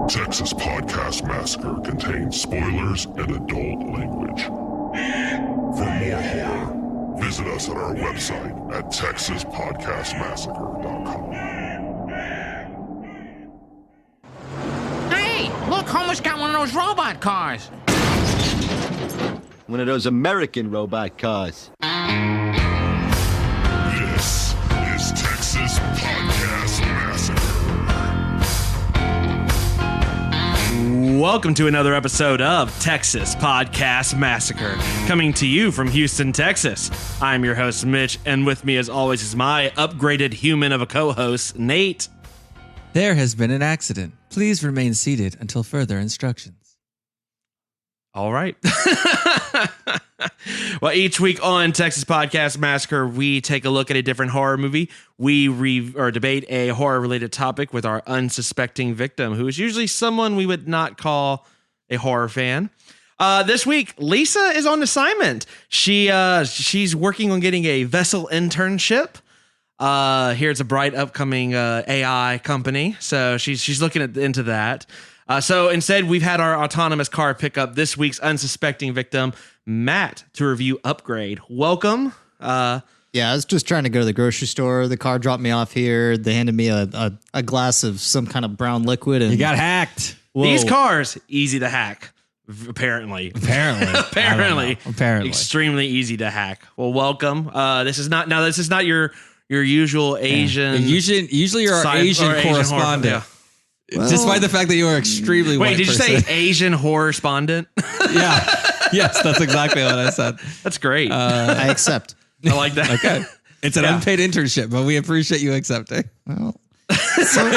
Texas Podcast Massacre contains spoilers and adult language. For more horror, visit us at our website at texaspodcastmassacre.com. Hey, look, Homer's got one of those robot cars. One of those American robot cars. This is Texas Podcast Massacre. Welcome to another episode of Texas Podcast Massacre, coming to you from Houston, Texas. I'm your host, Mitch, and with me, as always, is my upgraded human of a co-host, Nate. There has been an accident. Please remain seated until further instructions. All right. Well, each week on Texas Podcast Massacre, we take a look at a different horror movie. We debate a horror-related topic with our unsuspecting victim, who is usually someone we would not call a horror fan. This week, Lisa is on assignment. She's working on getting a vessel internship. Here's a bright upcoming AI company, so she's looking into that. So instead, we've had our autonomous car pick up this week's unsuspecting victim, Matt, to review Upgrade. Welcome. Yeah, I was just trying to go to the grocery store. The car dropped me off here. They handed me a glass of some kind of brown liquid. And You got hacked. Whoa. These cars, easy to hack. Apparently. Apparently. Extremely easy to hack. Well, welcome. This is not your usual Asian. Usually you're our Asian correspondent. Yeah. Well, Despite the fact that you are extremely white. Wait, did person. you say Asian horror-spondent? Yeah. Yes, that's exactly what I said. That's great. I accept. I like that. Okay. It's an unpaid internship, but we appreciate you accepting. Well, so,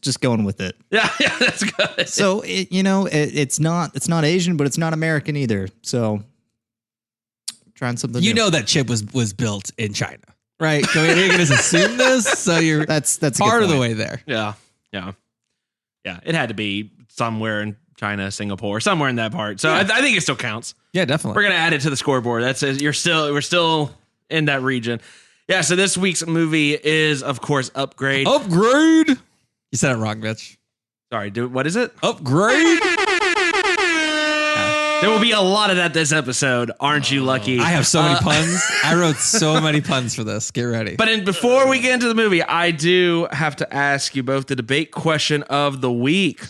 just going with it. Yeah, that's good. So it's not Asian, but it's not American either. So trying something. You new. know that chip was built in China, right? Can we just assume this? So you're that's a part good of the point. way there. Yeah. It had to be somewhere in China, Singapore, somewhere in that part. So I think it still counts. Yeah, definitely. We're gonna add it to the scoreboard. We're still in that region. Yeah. So this week's movie is, of course, Upgrade. Upgrade. You said it wrong, Mitch. Sorry. What is it? Upgrade. There will be a lot of that this episode. Aren't you lucky? I have so many puns. I wrote so many puns for this. Get ready. But before we get into the movie, I do have to ask you both the debate question of the week.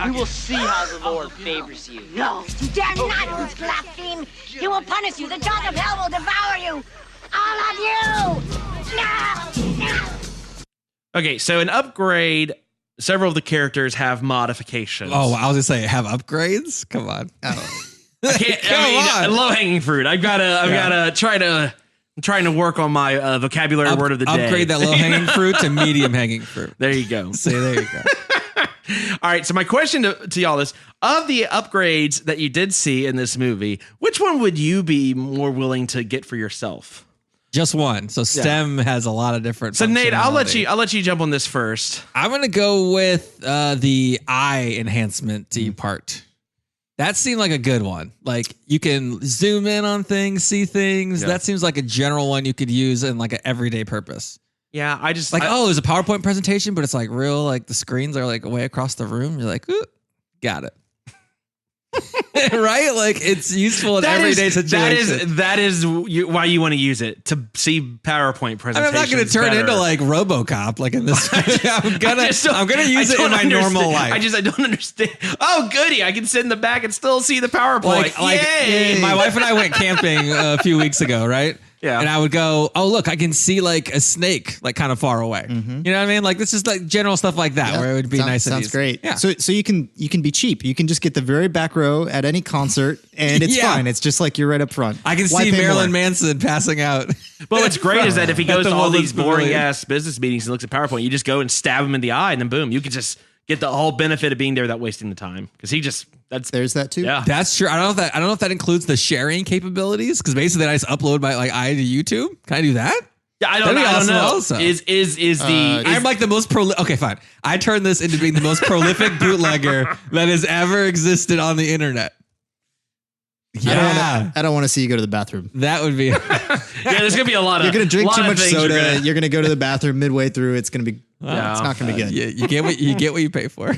We will see how the Lord favors you. No, you dare not blaspheme. He will punish you. The jaws of hell will devour you. All of you. No. Okay, so in Upgrade, several of the characters have modifications. Oh, I was gonna say have upgrades. Come on. I can't. Low hanging fruit. I'm trying to work on my vocabulary word of the day. Upgrade that low hanging fruit to medium hanging fruit. There you go. See, there you go. All right. So my question to y'all is: of the upgrades that you did see in this movie, which one would you be more willing to get for yourself? Just one. So STEM has a lot of different. So Nate, I'll let you jump on this first. I'm gonna go with the eye enhancement part. That seemed like a good one. Like you can zoom in on things, see things. Yeah. That seems like a general one you could use in like an everyday purpose. Yeah, there's a PowerPoint presentation, but it's like real, like the screens are like way across the room. You're like, ooh, got it. Right? Like it's useful in everyday situations. That is why you want to use it, to see PowerPoint presentations. I'm not going to turn into like RoboCop like in this. I'm gonna use it in my normal life. I don't understand. Oh, goody! I can sit in the back and still see the PowerPoint. Yay! My wife and I went camping a few weeks ago, right? Yeah. And I would go, oh, look, I can see like a snake like kind of far away. Mm-hmm. You know what I mean? Like this is like general stuff like that where it would be nice and easy. Sounds great. Yeah. So you can be cheap. You can just get the very back row at any concert and it's fine. It's just like you're right up front. I can see Marilyn Manson passing out. But what's great is that if he goes to all these boring ass business meetings and looks at PowerPoint, you just go and stab him in the eye and then boom, you can just get the whole benefit of being there without wasting the time. Because there's that too. Yeah, that's true. I don't know if that includes the sharing capabilities. Because basically, I just upload my eye to YouTube. Can I do that? Yeah, I don't know. Also. I'm like the most okay, fine. I turned this into being the most prolific bootlegger that has ever existed on the internet. Yeah, I don't want to see you go to the bathroom. That would be. there's gonna be a lot of. You're gonna drink lot too of much things soda. You're gonna go to the bathroom midway through. It's gonna be. It's not gonna be good. You get what you pay for.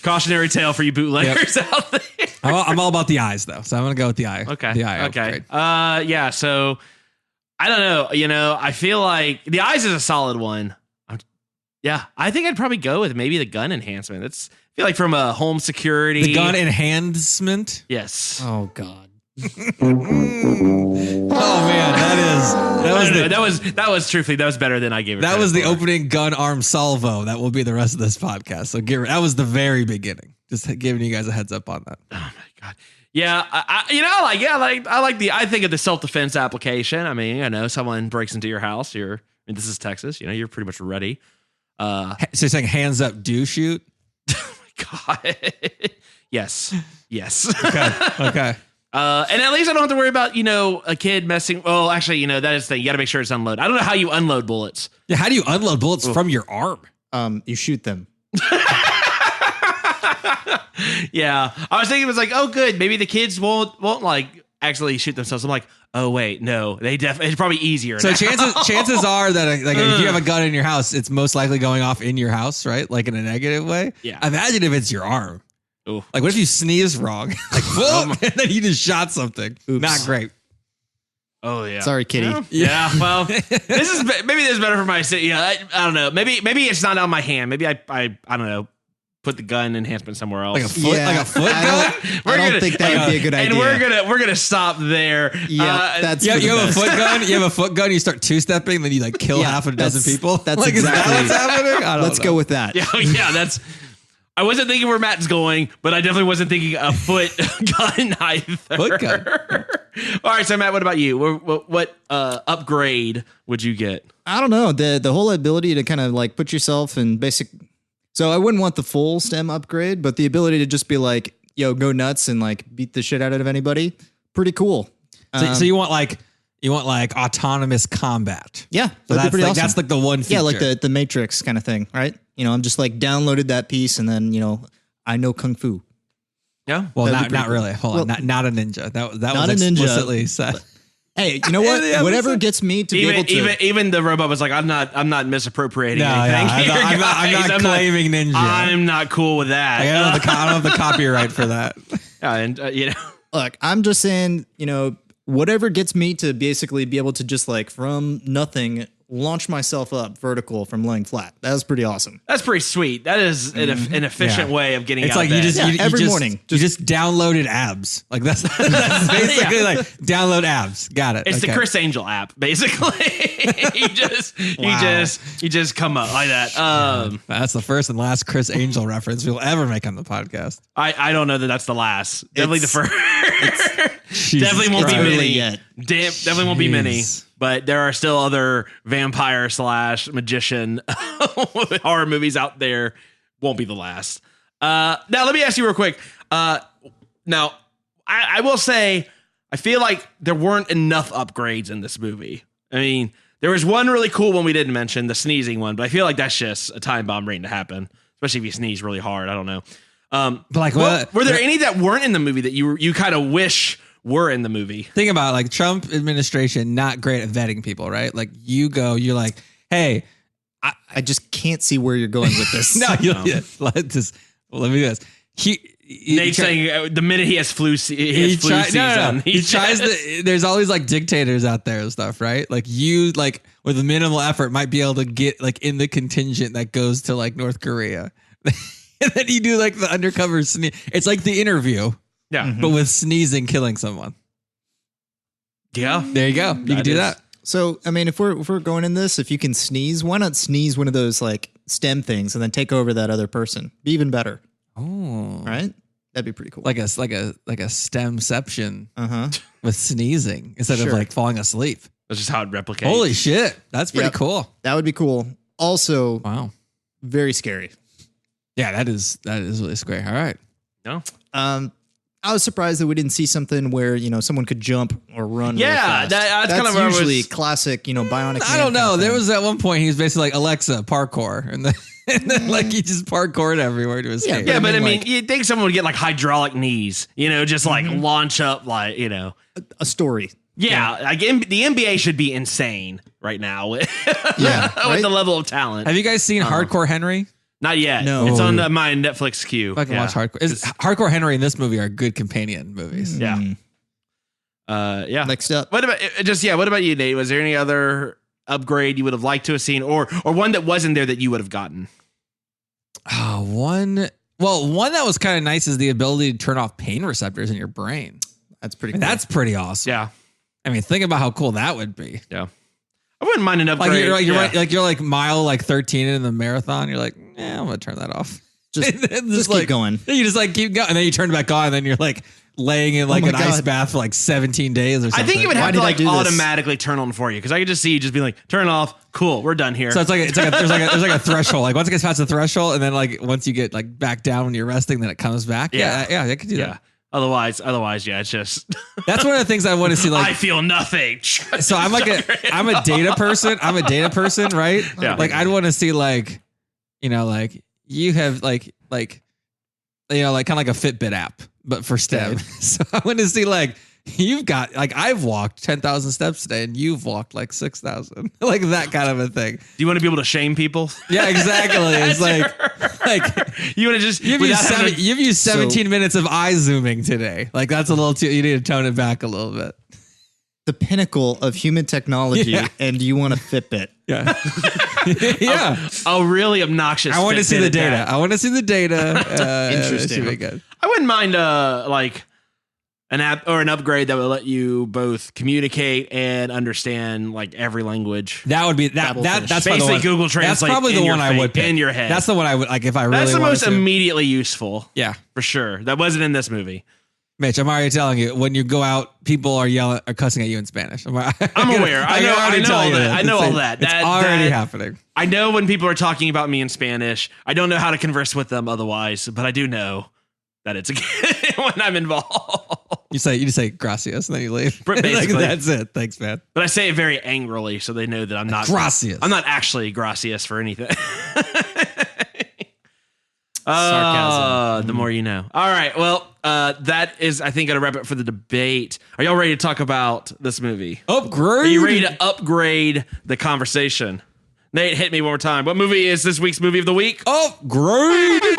Cautionary tale for you bootleggers out there. I'm all about the eyes though, so I'm gonna go with the eye. Okay. The eye. Okay. Upgrade. Yeah. So I don't know. I feel like the eyes is a solid one. Yeah, I think I'd probably go with maybe the gun enhancement. I feel like from a home security. The gun enhancement. Yes. Oh God. Oh man, that was truthfully that was better than I gave it. That was the for. opening gun arm salvo. That will be the rest of this podcast. So that was the very beginning. Just giving you guys a heads up on that. Oh my God. Yeah, I think of the self-defense application. I mean, someone breaks into your house. This is Texas. You're pretty much ready. So you're saying hands up, do shoot? Oh my God. Yes. Okay. And at least I don't have to worry about, a kid messing. Well, actually, that is the thing. You got to make sure it's unloaded. I don't know how you unload bullets. Yeah. How do you unload bullets from your arm? You shoot them. Yeah. I was thinking it was like, oh, good. Maybe the kids won't like actually shoot themselves. I'm like, oh, wait, no, it's probably easier. So now. chances are that if you have a gun in your house, it's most likely going off in your house, right? Like in a negative way. Yeah. Imagine if it's your arm. Ooh. Like, what if you sneeze wrong? Like, whoa, and then you just shot something. Oops. Not great. Oh yeah. Sorry, kitty. Yeah. Well, maybe this is better for my city. Yeah. I don't know. Maybe it's not on my hand. Maybe I don't know. Put the gun enhancement somewhere else. Like a foot, like a foot gun. I don't think that would be a good idea. And we're gonna stop there. Yeah, that's You for the have a best. foot gun. You have a foot gun. You start two-stepping, then you like kill half a dozen people. That's like, exactly. Is that what's happening? I don't Let's know. go with that. Yeah. That's. I wasn't thinking where Matt's going, but I definitely wasn't thinking a foot gun either. Foot gun. All right, so Matt, what about you? What upgrade would you get? I don't know. The whole ability to kind of like put yourself in basic. So I wouldn't want the full STEM upgrade, but the ability to just be like, yo, go nuts and like beat the shit out of anybody. Pretty cool. So you want like autonomous combat. Yeah, So that'd be that's pretty like, awesome. that's like the one feature. Yeah, like the Matrix kind of thing, right? I'm just like downloaded that piece and then, I know Kung Fu. Yeah. Well, that'd be not pretty really. cool. Hold on. Well, Not a ninja. That not was a ninja, explicitly said. Hey, you know what? Yeah, Whatever gets me to be able to. Even the robot was like, I'm not misappropriating No, anything. yeah, I'm not claiming ninja. I'm not cool with that. I don't have the copyright for that. Yeah, and Look, I'm just saying, whatever gets me to basically be able to just like from nothing launch myself up vertical from laying flat. That was pretty awesome. that's pretty sweet. That is an efficient Yeah. way of getting It's out like of you bed. just every morning, you just downloaded abs. Like that's basically like download abs. Got it. It's the Okay. Chris Angel app, basically. you just come up like that. That's the first and last Chris Angel reference we'll ever make on the podcast. I don't know that that's the last. Definitely the first. Jesus Definitely won't be Christ. many. yet. Definitely won't be many. Jeez. But there are still other vampire / magician horror movies out there. Won't be the last. Now let me ask you real quick. Now I will say I feel like there weren't enough upgrades in this movie. I mean, there was one really cool one we didn't mention, the sneezing one, but I feel like that's just a time bomb waiting to happen, especially if you sneeze really hard. I don't know. But like, Were there any that weren't in the movie that you kind of wish were in the movie? think about like Trump administration, not great at vetting people, right? Like you're like, hey, I just can't see where you're going with this. let me do this. Nate's saying the minute he has flu season, he tries to. There's always like dictators out there and stuff, right? Like you, like with minimal effort, might be able to get like in the contingent that goes to like North Korea, and then you do like the undercover sneeze. It's like The Interview, yeah, but with sneezing killing someone. yeah. There you go. You can do that. So, I mean, if we're going in this, if you can sneeze, why not sneeze one of those like STEM things and then take over that other person? Be even better, Oh, right? That'd be pretty cool. like a stemception Uh-huh. with sneezing instead of Sure. like falling asleep. That's just how it replicates. Holy shit, that's pretty Yep. cool. That would be cool. Also, Wow. very scary. Yeah, that is really scary. All right. No. I was surprised that we didn't see something where someone could jump or run. really Yeah, fast. that's kind of where I was- usually classic. Bionic. I Man don't know. kind of There thing. was at one point he was basically like Alexa parkour, and then like he just parkoured everywhere to escape. Yeah, but I I mean, mean, like- you'd think someone would get like hydraulic knees, just like launch up, like a story. Yeah, like the NBA should be insane right now with, Yeah, with right? the level of talent. Have you guys seen Hardcore Henry? Not yet. No. It's on my Netflix queue. I can watch Hardcore. Hardcore Henry and this movie are good companion movies. Yeah. Yeah. Next up. What about you, Nate? Was there any other upgrade you would have liked to have seen, or one that wasn't there that you would have gotten? One that was kind of nice is the ability to turn off pain receptors in your brain. That's pretty cool. That's pretty awesome. Yeah. I mean, think about how cool that would be. Yeah. I wouldn't mind an upgrade. You're like mile 13 in the marathon. You're like, I'm gonna turn that off. just keep going. You just like keep going, and then you turn it back on, and then you're like laying in like my an ice God. bath for like 17 days or something. I think it would have to did I like do this? automatically turn on for you, because I could just see you just being like, turn off. Cool, we're done here. So there's like a threshold. Like once it gets past the threshold, and then like once you get like back down when you're resting, then it comes back. Yeah, I could do that. Otherwise, yeah, it's just That's one of the things I want to see. Like I feel nothing. So I'm a data person. I'm a data person, right? Yeah. Like I'd want to see like you have like kind of like a Fitbit app, but for STEM. So I want to see like you've got like I've walked 10,000 steps today and you've walked like 6,000, like that kind of a thing. Do you want to be able to shame people? Yeah, exactly. It's like you want to just you've used 17 minutes of eye zooming today. Like that's a little too. You need to tone it back a little bit. The pinnacle of human technology, and you want a Fitbit. Yeah. Yeah. a really obnoxious. I want to see the data. that. I want to see the data. Interesting. Should be good. I wouldn't mind like an app or an upgrade that would let you both communicate and understand like every language. That would be that's basically the one, Google Translate. That's probably the one I would pick. in your head. That's the one I would like if I really. That's the wanted most to. immediately useful. Yeah, for sure. That wasn't in this movie. Mitch, I'm already telling you. When you go out, people are cussing at you in Spanish. I'm aware. I know all that. I know all that. It's already happening. I know when people are talking about me in Spanish. I don't know how to converse with them otherwise, but I do know that it's when I'm involved. You just say gracias and then you leave. Basically. Like, that's it. Thanks, man. But I say it very angrily, so they know that I'm not gracias. I'm not actually gracias for anything. Sarcasm. The more you know. All right. Well, that is, I think, going to wrap it for the debate. Are y'all ready to talk about this movie? Upgrade. Are you ready to upgrade the conversation? Nate, hit me one more time. What movie is this week's movie of the week? Upgrade. Can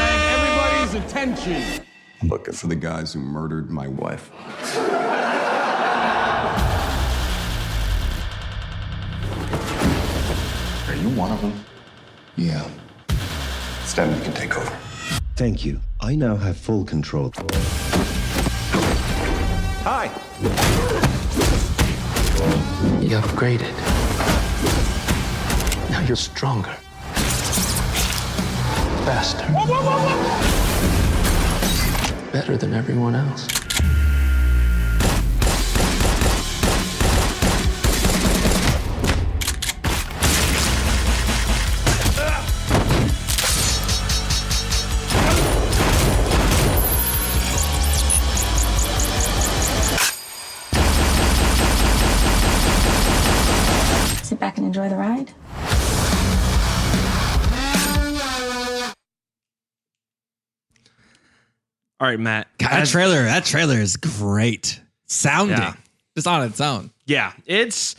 I have everybody's attention? I'm looking for the guys who murdered my wife. Are you one of them? Yeah. Stem, you can take over. Thank you. I now have full control. Hi. You upgraded. Now you're stronger. Faster. Better than everyone else. Sit back and enjoy the ride. All right, Matt. God, that trailer is great. Sounding. Just on its own. Yeah. There's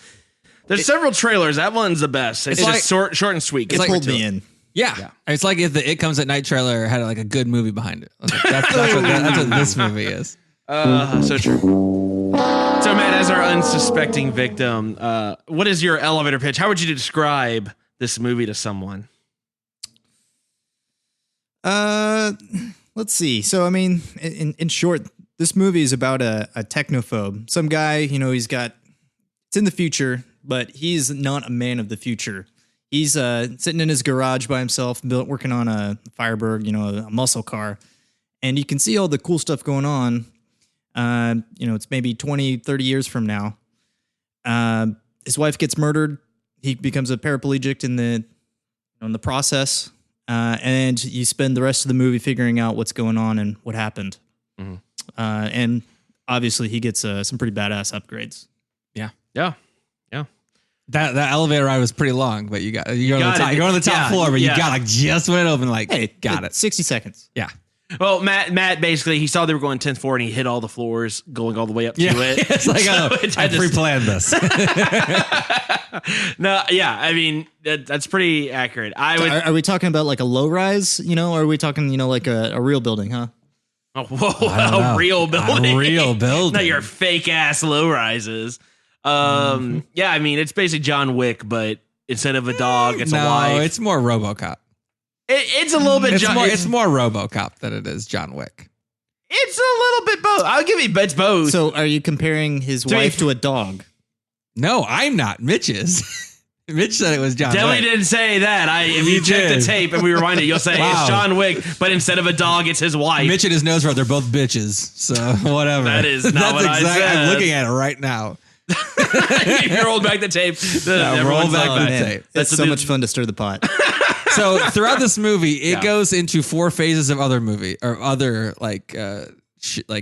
several trailers. That one's the best. It's like- just short and sweet. It Get pulled right to me it. in. Yeah. It's like if the It Comes at Night trailer had like a good movie behind it. I was like, that's what this movie is. So true. So, Matt, as our unsuspecting victim, what is your elevator pitch? How would you describe this movie to someone? Let's see. So, I mean, in short, this movie is about a technophobe. Some guy, it's in the future, but he's not a man of the future. He's sitting in his garage by himself, working on a Firebird, a muscle car. And you can see all the cool stuff going on. It's maybe 20, 30 years from now. His wife gets murdered. He becomes a paraplegic in the process. And you spend the rest of the movie figuring out what's going on and what happened. Mm-hmm. And obviously he gets some pretty badass upgrades. Yeah. Yeah. That elevator ride was pretty long, but you're on the top floor, but you got like just when it opened, like, hey, got it. 60 seconds. Yeah. Well, Matt basically, he saw they were going 10-4 and he hit all the floors going all the way up to it. It's like, I pre-planned this. No, yeah, I mean, that's pretty accurate. Are we talking about like a low rise, or are we talking, like a real building, huh? Oh, whoa, a real building. A real building. Not your fake ass low rises. Yeah, I mean, it's basically John Wick, but instead of a dog, it's a wife. No, it's more RoboCop. It's a little bit. It's more RoboCop than it is John Wick. It's a little bit both. I'll give you, it's both. So, are you comparing his wife to a dog? No, I'm not. Mitch is. Mitch said it was John Wick. Definitely didn't say that. If you check the tape and we rewind it, you'll say it's John Wick, but instead of a dog, it's his wife. Mitch and his nose they're both bitches. So whatever. That is not what I said. I'm looking at it right now. You rolled back the tape. Roll back the tape. That's so much fun to stir the pot. So throughout this movie, it goes into 4 phases of other movie or other like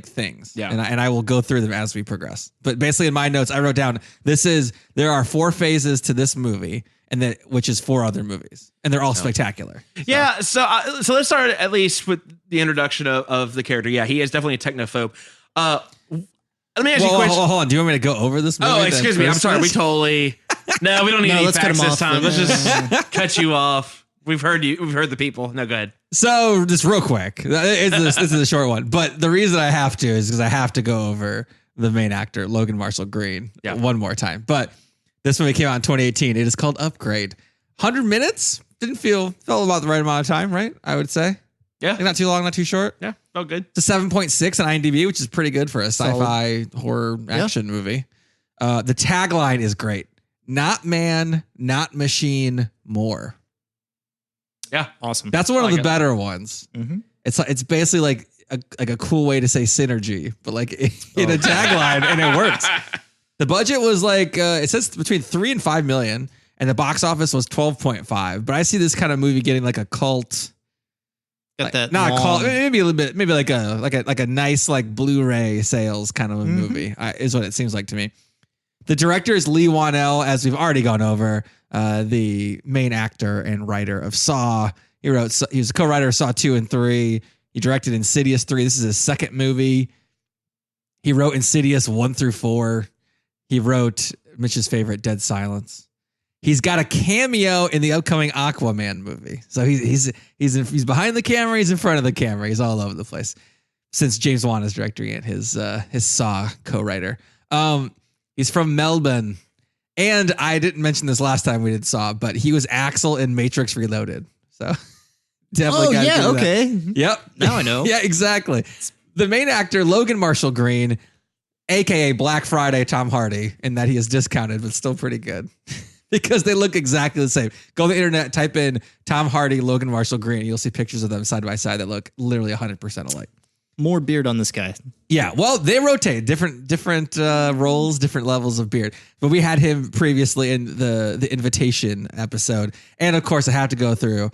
things. Yeah. And I will go through them as we progress. But basically in my notes, I wrote down, there are 4 phases to this movie and which is 4 other movies and they're all spectacular. So. Yeah. So let's start at least with the introduction of the character. Yeah. He is definitely a technophobe. Let me ask you a question. Hold on. Do you want me to go over this movie? Oh, excuse me. I'm sorry. We don't need any facts this time. Let's just cut you off. We've heard you. We've heard the people. No, go ahead. So just real quick, this is a short one, but the reason I have to is because I have to go over the main actor, Logan Marshall Green, one more time. But this movie came out in 2018. It is called Upgrade. 100 minutes? Felt about the right amount of time, right? I would say. Yeah. Like not too long, not too short. Yeah, felt good. It's a 7.6 on IMDb, which is pretty good for a sci-fi horror action movie. The tagline is great. Not man, not machine, more. Yeah, awesome. That's one of the better ones. Mm-hmm. It's basically like a cool way to say synergy, but like in a tagline, and it works. The budget was like it says between 3 and 5 million, and the box office was 12.5. But I see this kind of movie getting like a cult. Got that? Not a cult, maybe a little bit, maybe like a nice like Blu-ray sales kind of a movie is what it seems like to me. The director is Lee Wanell, as we've already gone over. The main actor and writer of Saw. He was a co-writer of Saw 2 and 3. He directed Insidious 3. This is his second movie. He wrote Insidious 1 through 4. He wrote Mitch's favorite, Dead Silence. He's got a cameo in the upcoming Aquaman movie. So he's behind the camera. He's in front of the camera. He's all over the place. Since James Wan is directing it, his Saw co-writer. He's from Melbourne. And I didn't mention this last time we did Saw, but he was Axel in Matrix Reloaded. So definitely got to do that. Okay. Yep. Now I know. Yeah, exactly. The main actor, Logan Marshall Green, aka Black Friday Tom Hardy, in that he is discounted, but still pretty good. Because they look exactly the same. Go on the internet, type in Tom Hardy, Logan Marshall Green, and you'll see pictures of them side by side that look literally 100% alike. More beard on this guy. Yeah, well, they rotate different roles, different levels of beard. But we had him previously in the Invitation episode, and of course, I have to go through.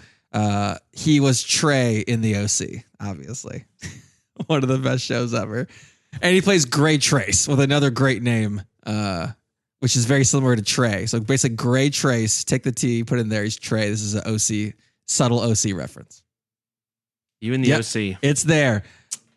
He was Trey in the OC, obviously, one of the best shows ever, and he plays Gray Trace with another great name, which is very similar to Trey. So basically, Gray Trace. Take the T, put it in there. He's Trey. This is an OC, subtle OC reference. You in the OC? It's there.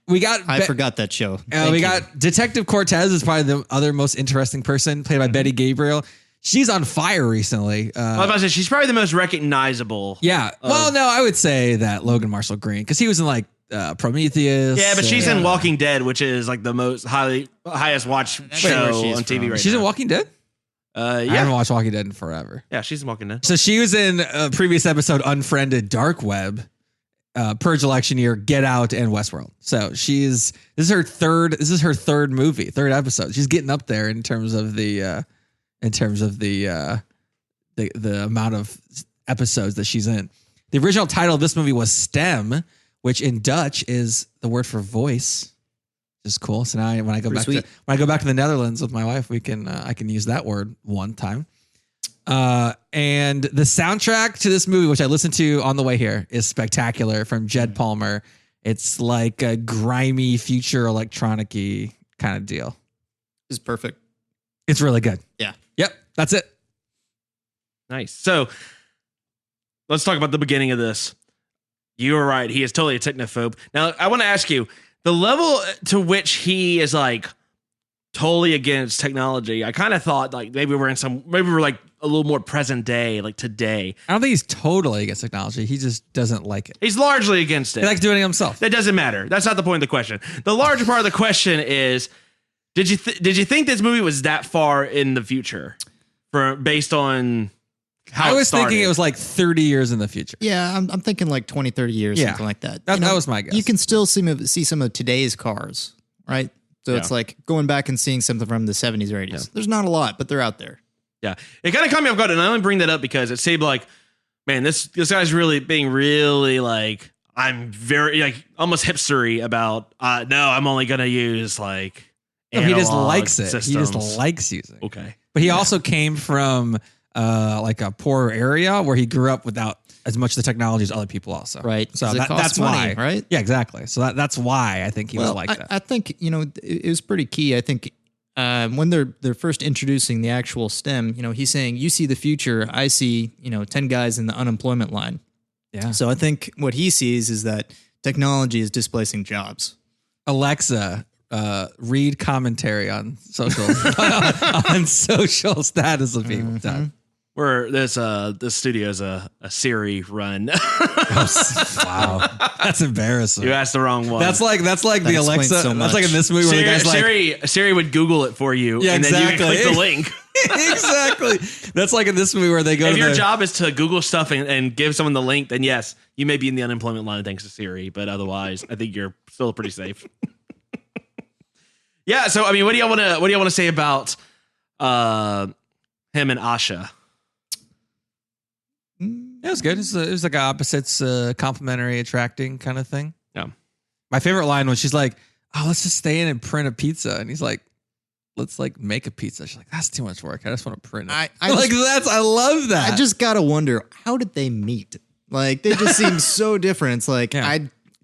I forgot that show. We got Detective Cortez is probably the other most interesting person, played by Betty Gabriel. She's on fire recently. I was about to say, she's probably the most recognizable. Yeah. Well, no, I would say that Logan Marshall Green, because he was in like Prometheus. Yeah, but she's in Walking Dead, which is like the most highest watched show on TV right now. She's in Walking Dead? I haven't watched Walking Dead in forever. Yeah, she's in Walking Dead. So she was in a previous episode, Unfriended, Dark Web, Purge Election Year, Get Out, and Westworld. So this is her third episode. She's getting up there in terms of the amount of episodes that she's in. The original title of this movie was Stem, which in Dutch is the word for voice. Which is cool. So now when I go back to the Netherlands with my wife, I can use that word one time. And the soundtrack to this movie, which I listened to on the way here, is spectacular from Jed Palmer. It's like a grimy future electronic-y kind of deal. It's perfect. It's really good. Yeah. Yep. That's it. Nice. So let's talk about the beginning of this. You were right. He is totally a technophobe. Now, I want to ask you, the level to which he is like totally against technology, I kind of thought like maybe we're like a little more present day, like today. I don't think he's totally against technology. He just doesn't like it. He's largely against it. He likes doing it himself. That doesn't matter. That's not the point of the question. The larger part of the question is, did you think this movie was that far in the future based on how I was it started? thinking it was like 30 years in the future. Yeah, I'm thinking like 20, 30 years, something like that. That was my guess. You can still see some of today's cars, right? So it's like going back and seeing something from the 70s or 80s. Yeah. There's not a lot, but they're out there. Yeah. It kind of caught me off guard, and I only bring that up because it seemed like, man, this guy's really being really like, I'm very like almost hipstery about, no, I'm only going to use like he just likes it. systems. He just likes using it. Okay. But he also came from like a poor area where he grew up without as much of the technology as other people also. Right. So that's money, why, right? Yeah, exactly. So that's why I think he was like that. I think, it was pretty key. I think when they're first introducing the actual STEM, he's saying, you see the future, I see, 10 guys in the unemployment line. Yeah. So I think what he sees is that technology is displacing jobs. Alexa, read commentary on social on social status of people. Mm-hmm. Where there's this studio is a Siri run. Wow, that's embarrassing. You asked the wrong one. That's like the Alexa. So that's like in this movie where the guy's like Siri would Google it for you, and then you can click the link. Exactly. That's like in this movie where they go. If your job is to Google stuff and give someone the link, then yes, you may be in the unemployment line thanks to Siri. But otherwise, I think you're still pretty safe. Yeah. So I mean, what do you want to say about him and Asha? It was good. It was like opposites, complementary, attracting kind of thing. Yeah. My favorite line was she's like, "Oh, let's just stay in and print a pizza," and he's like, "Let's like make a pizza." She's like, "That's too much work. I just want to print it." I love that. I just gotta wonder, how did they meet? Like, they just seem so different. It's like,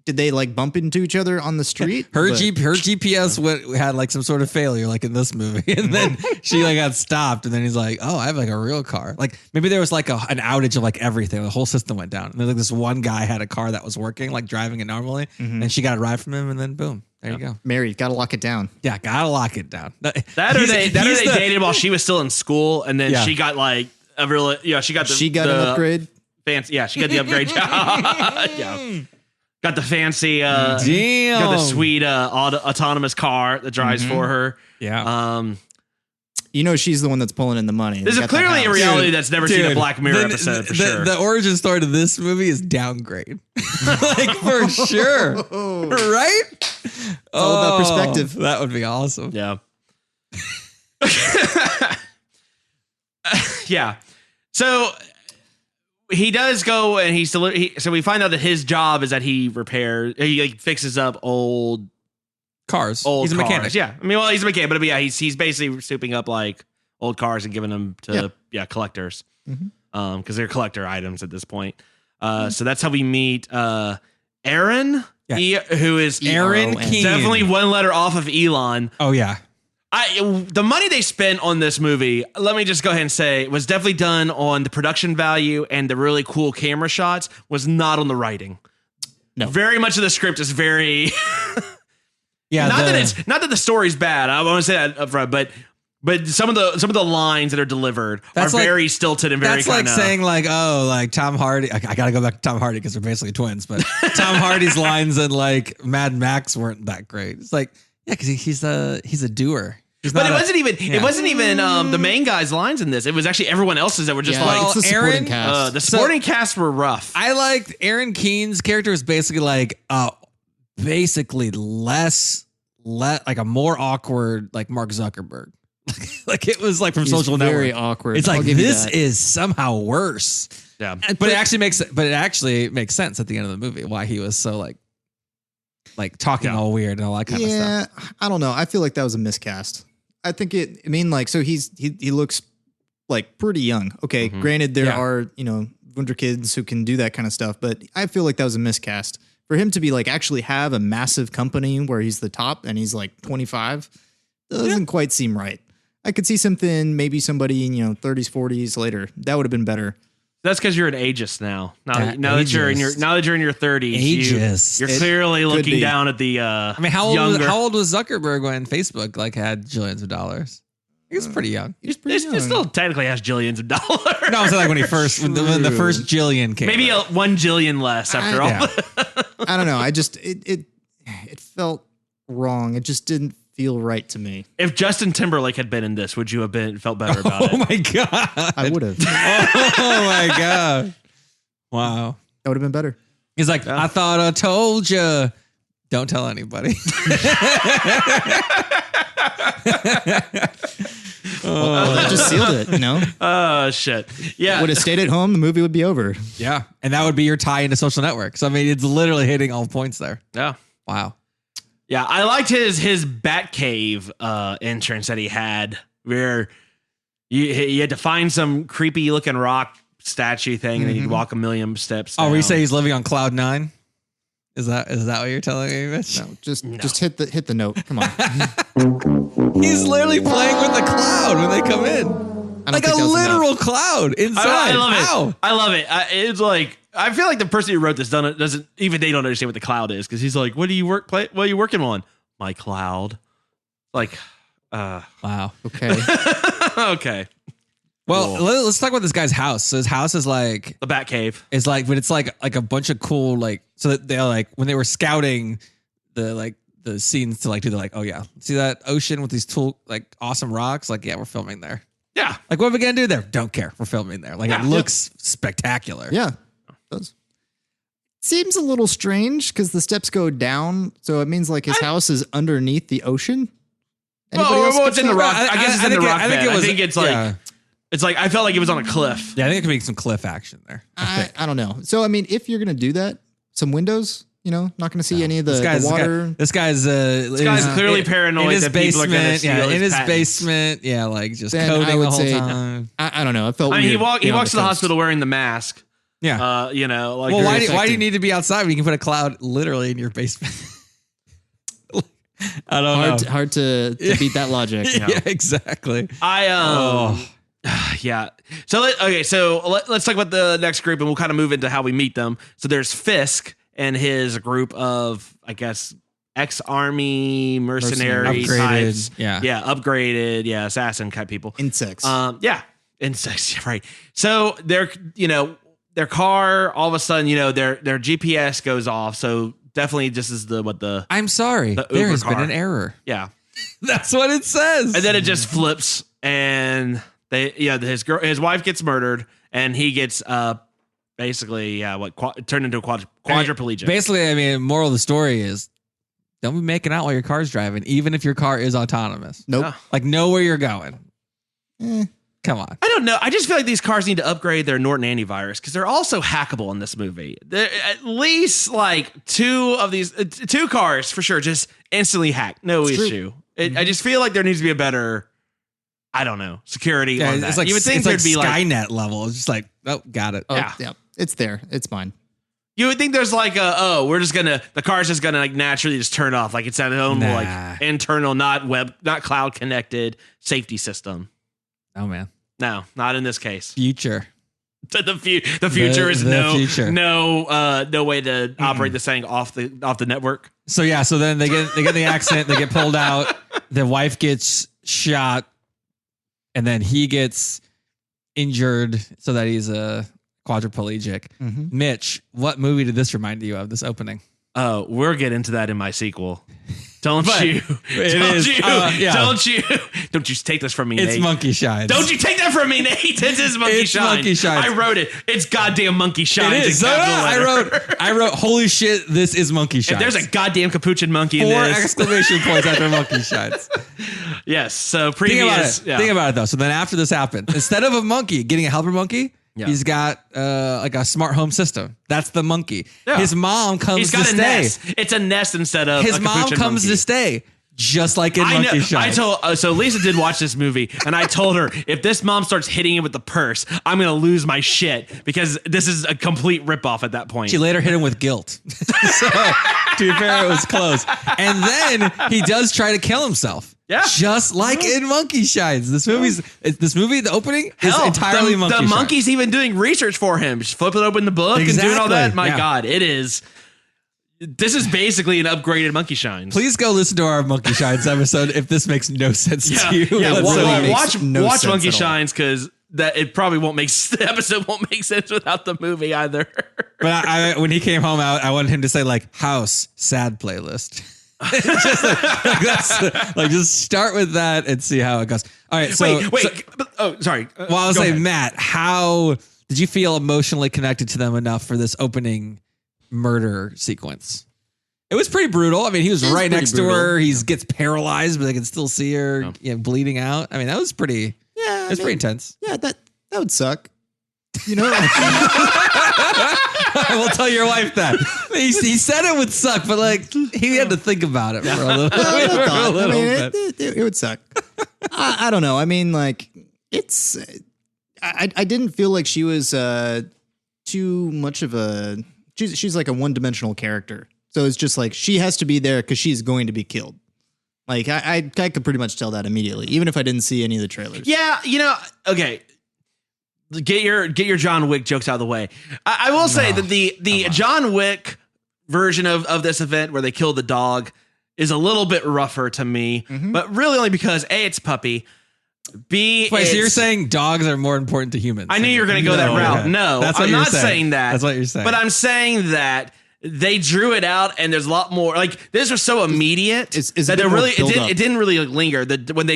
did they like bump into each other on the street? Her GPS had like some sort of failure, like in this movie, and then she like got stopped, and then he's like, "Oh, I have like a real car." Like maybe there was like an outage of like everything, the whole system went down, and then like this one guy had a car that was working, like driving it normally, and she got a ride from him, and then boom, there you go. Married, gotta lock it down. Yeah, gotta lock it down. That or they dated while she was still in school, and then she got like a real she got an upgrade. Fancy, yeah, she got the upgrade job. Yeah. Got the fancy, got the sweet autonomous car that drives for her. Yeah. She's the one that's pulling in the money. This is clearly a reality that's never seen a Black Mirror episode for sure. The origin story to this movie is downgrade. Like for sure. Right? It's all about perspective. That would be awesome. Yeah. Yeah. So he does go and so we find out that his job is that he like fixes up old cars. He's a mechanic. Yeah. I mean, well, he's a mechanic, but yeah, he's basically souping up like old cars and giving them to collectors. Because they're collector items at this point. So that's how we meet Aaron, who is Aaron Keane. Definitely one letter off of Elon. Oh yeah. The money they spent on this movie, let me just go ahead and say, was definitely done on the production value and the really cool camera shots, was not on the writing. No. Very much of the script is very yeah. Not that the story's bad. I want to say that up front, but some of the lines that are delivered are very stilted and very. That's like saying like, oh, like Tom Hardy. I gotta go back to Tom Hardy because they're basically twins, but Tom Hardy's lines in like Mad Max weren't that great. It's like. Yeah, because he's a doer. But it wasn't even the main guy's lines in this. It was actually everyone else's that were just it's the supporting cast. The supporting cast were rough. I liked Aaron Keane's character was basically like less like a more awkward like Mark Zuckerberg. Like it was like from Social Network. Very awkward. It's like this is somehow worse. Yeah, but it actually makes sense at the end of the movie why he was so like talking all weird and all that kind of stuff. Yeah, I don't know. I feel like that was a miscast. I think so he looks like pretty young. Okay, granted there are, wonder kids who can do that kind of stuff, but I feel like that was a miscast. For him to be like actually have a massive company where he's the top and he's like 25 doesn't quite seem right. I could see something, maybe somebody, 30s, 40s later. That would have been better. That's because you're an ageist now. Now that you're in your 30s, Ageist. you're clearly looking down at the. I mean, how old was Zuckerberg when Facebook had jillions of dollars? He was pretty young. He still technically has jillions of dollars. No, it's like when the first jillion came. Maybe 1 jillion less after all. I don't know. It felt wrong. It just didn't feel right to me. If Justin Timberlake had been in this, would you have felt better about it? Oh my god, I would have. Oh my god, wow, that would have been better. He's like, I thought I told you. Don't tell anybody. That just sealed it, Oh shit! Yeah, would have stayed at home, the movie would be over. Yeah, and that would be your tie into Social Network. So I mean, it's literally hitting all points there. Yeah. Wow. Yeah, I liked his Batcave entrance that he had, where you had to find some creepy looking rock statue thing, and then you'd walk a million steps down. Oh, you say he's living on cloud 9? Is that what you're telling me, Mitch? No, just hit the note. Come on. He's literally playing with the cloud when they come in. Like a literal cloud inside. I love it. Wow. I love it. It's like, I feel like the person who wrote this doesn't even they don't understand what the cloud is, because he's like, what are you working on? My cloud. Like, wow. Okay. Okay. Well, let's talk about this guy's house. So his house is like the Batcave. It's like, but it's like a bunch of cool, like, so that they're like, when they were scouting the scenes to do, they're like, oh yeah, see that ocean with these awesome rocks? Like, yeah, we're filming there. Yeah. Like, what are we gonna do there? Don't care. We're filming there. Like, it looks spectacular. Yeah. It does. Seems a little strange because the steps go down, so it means like his house is underneath the ocean. Well, it's in the rock. I guess it's in the rock bed. I think it's like. Yeah. It's like, I felt like it was on a cliff. Yeah, I think it could be some cliff action there. I don't know. So, I mean, if you're going to do that, some windows, not going to see any of the water. This guy's clearly paranoid in his that basement, people are going to steal in his patents. basement. Yeah, like just Then coding I would the whole say, time. I don't know. It felt I mean, weird. he walks to the hospital wearing the mask. Yeah. Like, well, why do you need to be outside when you can put a cloud literally in your basement? I don't know. Hard to beat that logic. Yeah, exactly. Yeah. So let's talk about the next group, and we'll kind of move into how we meet them. So there's Fisk and his group of, I guess, ex-army mercenary types. Yeah, upgraded. Yeah, assassin type people. Insects. Insects. Yeah, right. So their car, all of a sudden, their GPS goes off. So definitely, just as I'm sorry, there has been an error. Yeah, that's what it says. And then it just flips, and his wife gets murdered, and he gets basically turned into a quadriplegic. Basically, I mean, moral of the story is, don't be making out while your car's driving, even if your car is autonomous. Nope. Like, know where you're going. Come on. I don't know. I just feel like these cars need to upgrade their Norton antivirus, because they're also hackable in this movie. At least like two cars for sure, just instantly hacked. No issue. I just feel like there needs to be a better, I don't know, security on that. It's like, you would think there'd be Skynet level. It's just like, oh, got it. Oh, yeah. It's there. It's fine. You would think there's like the car's just gonna like naturally just turn off, like it's its own like internal, not cloud connected safety system. Oh man, no, not in this case. Future. The future is no way to operate this thing off the network. So yeah, so then they get in the accident, they get pulled out, the wife gets shot, and then he gets injured so that he's a quadriplegic. Mm-hmm. Mitch, what movie did this remind you of, this opening? Oh, we'll get into that in my sequel. Don't you take this from me, Nate. It's Monkey Shines. Don't you take that from me, Nate. It's his Monkey Shines. Monkey Shines. I wrote it. It's goddamn Monkey Shines. It is. I wrote, holy shit, this is Monkey Shines. If there's a goddamn capuchin monkey in this. 4 exclamation points after Monkey Shines. Yes. So previous. Think about it though. So then after this happened, instead of a monkey getting a helper monkey, he's got like a smart home system. That's the monkey. Yeah. His mom comes to stay. Nest. It's a nest instead of his mom comes to stay, just like in Monkey Shines. So Lisa did watch this movie, and I told her, if this mom starts hitting him with the purse, I'm gonna lose my shit, because this is a complete ripoff at that point. She later hit him with guilt. So to be fair, it was close. And then he does try to kill himself. Yeah. Just like in Monkey Shines. This movie, the opening is entirely Monkey Shines. The monkey's even doing research for him. Just flipping open the book and doing all that. My God, it is. This is basically an upgraded Monkey Shines. Please go listen to our Monkey Shines episode if this makes no sense to you. Yeah, watch Monkey Shines because it probably won't make the episode won't make sense without the movie either. But I when he came home, I wanted him to say like house sad playlist. Just start with that and see how it goes. All right. So sorry. Well, I was saying, Matt, how did you feel emotionally connected to them enough for this opening murder sequence? It was pretty brutal. I mean, he was right next to her. He gets paralyzed, but they can still see her bleeding out. I mean, that was pretty. Yeah, it was pretty intense. Yeah, that would suck. You know, I will tell your wife that. He said it would suck, but like he had to think about it for a little, bit. It would suck. I don't know. I mean, like it's. I didn't feel like she was too much of a. She's like a one-dimensional character, so it's just like she has to be there because she's going to be killed. Like I could pretty much tell that immediately, even if I didn't see any of the trailers. Yeah, okay. Get your John Wick jokes out of the way. I will say that the John Wick version of this event where they kill the dog is a little bit rougher to me, but really only because A, it's puppy. B, wait, so you're saying dogs are more important to humans? I knew you were going to go that route. No, I'm not saying that. That's what you're saying. But I'm saying that they drew it out, and there's a lot more. Like this was so immediate that it didn't really linger. That when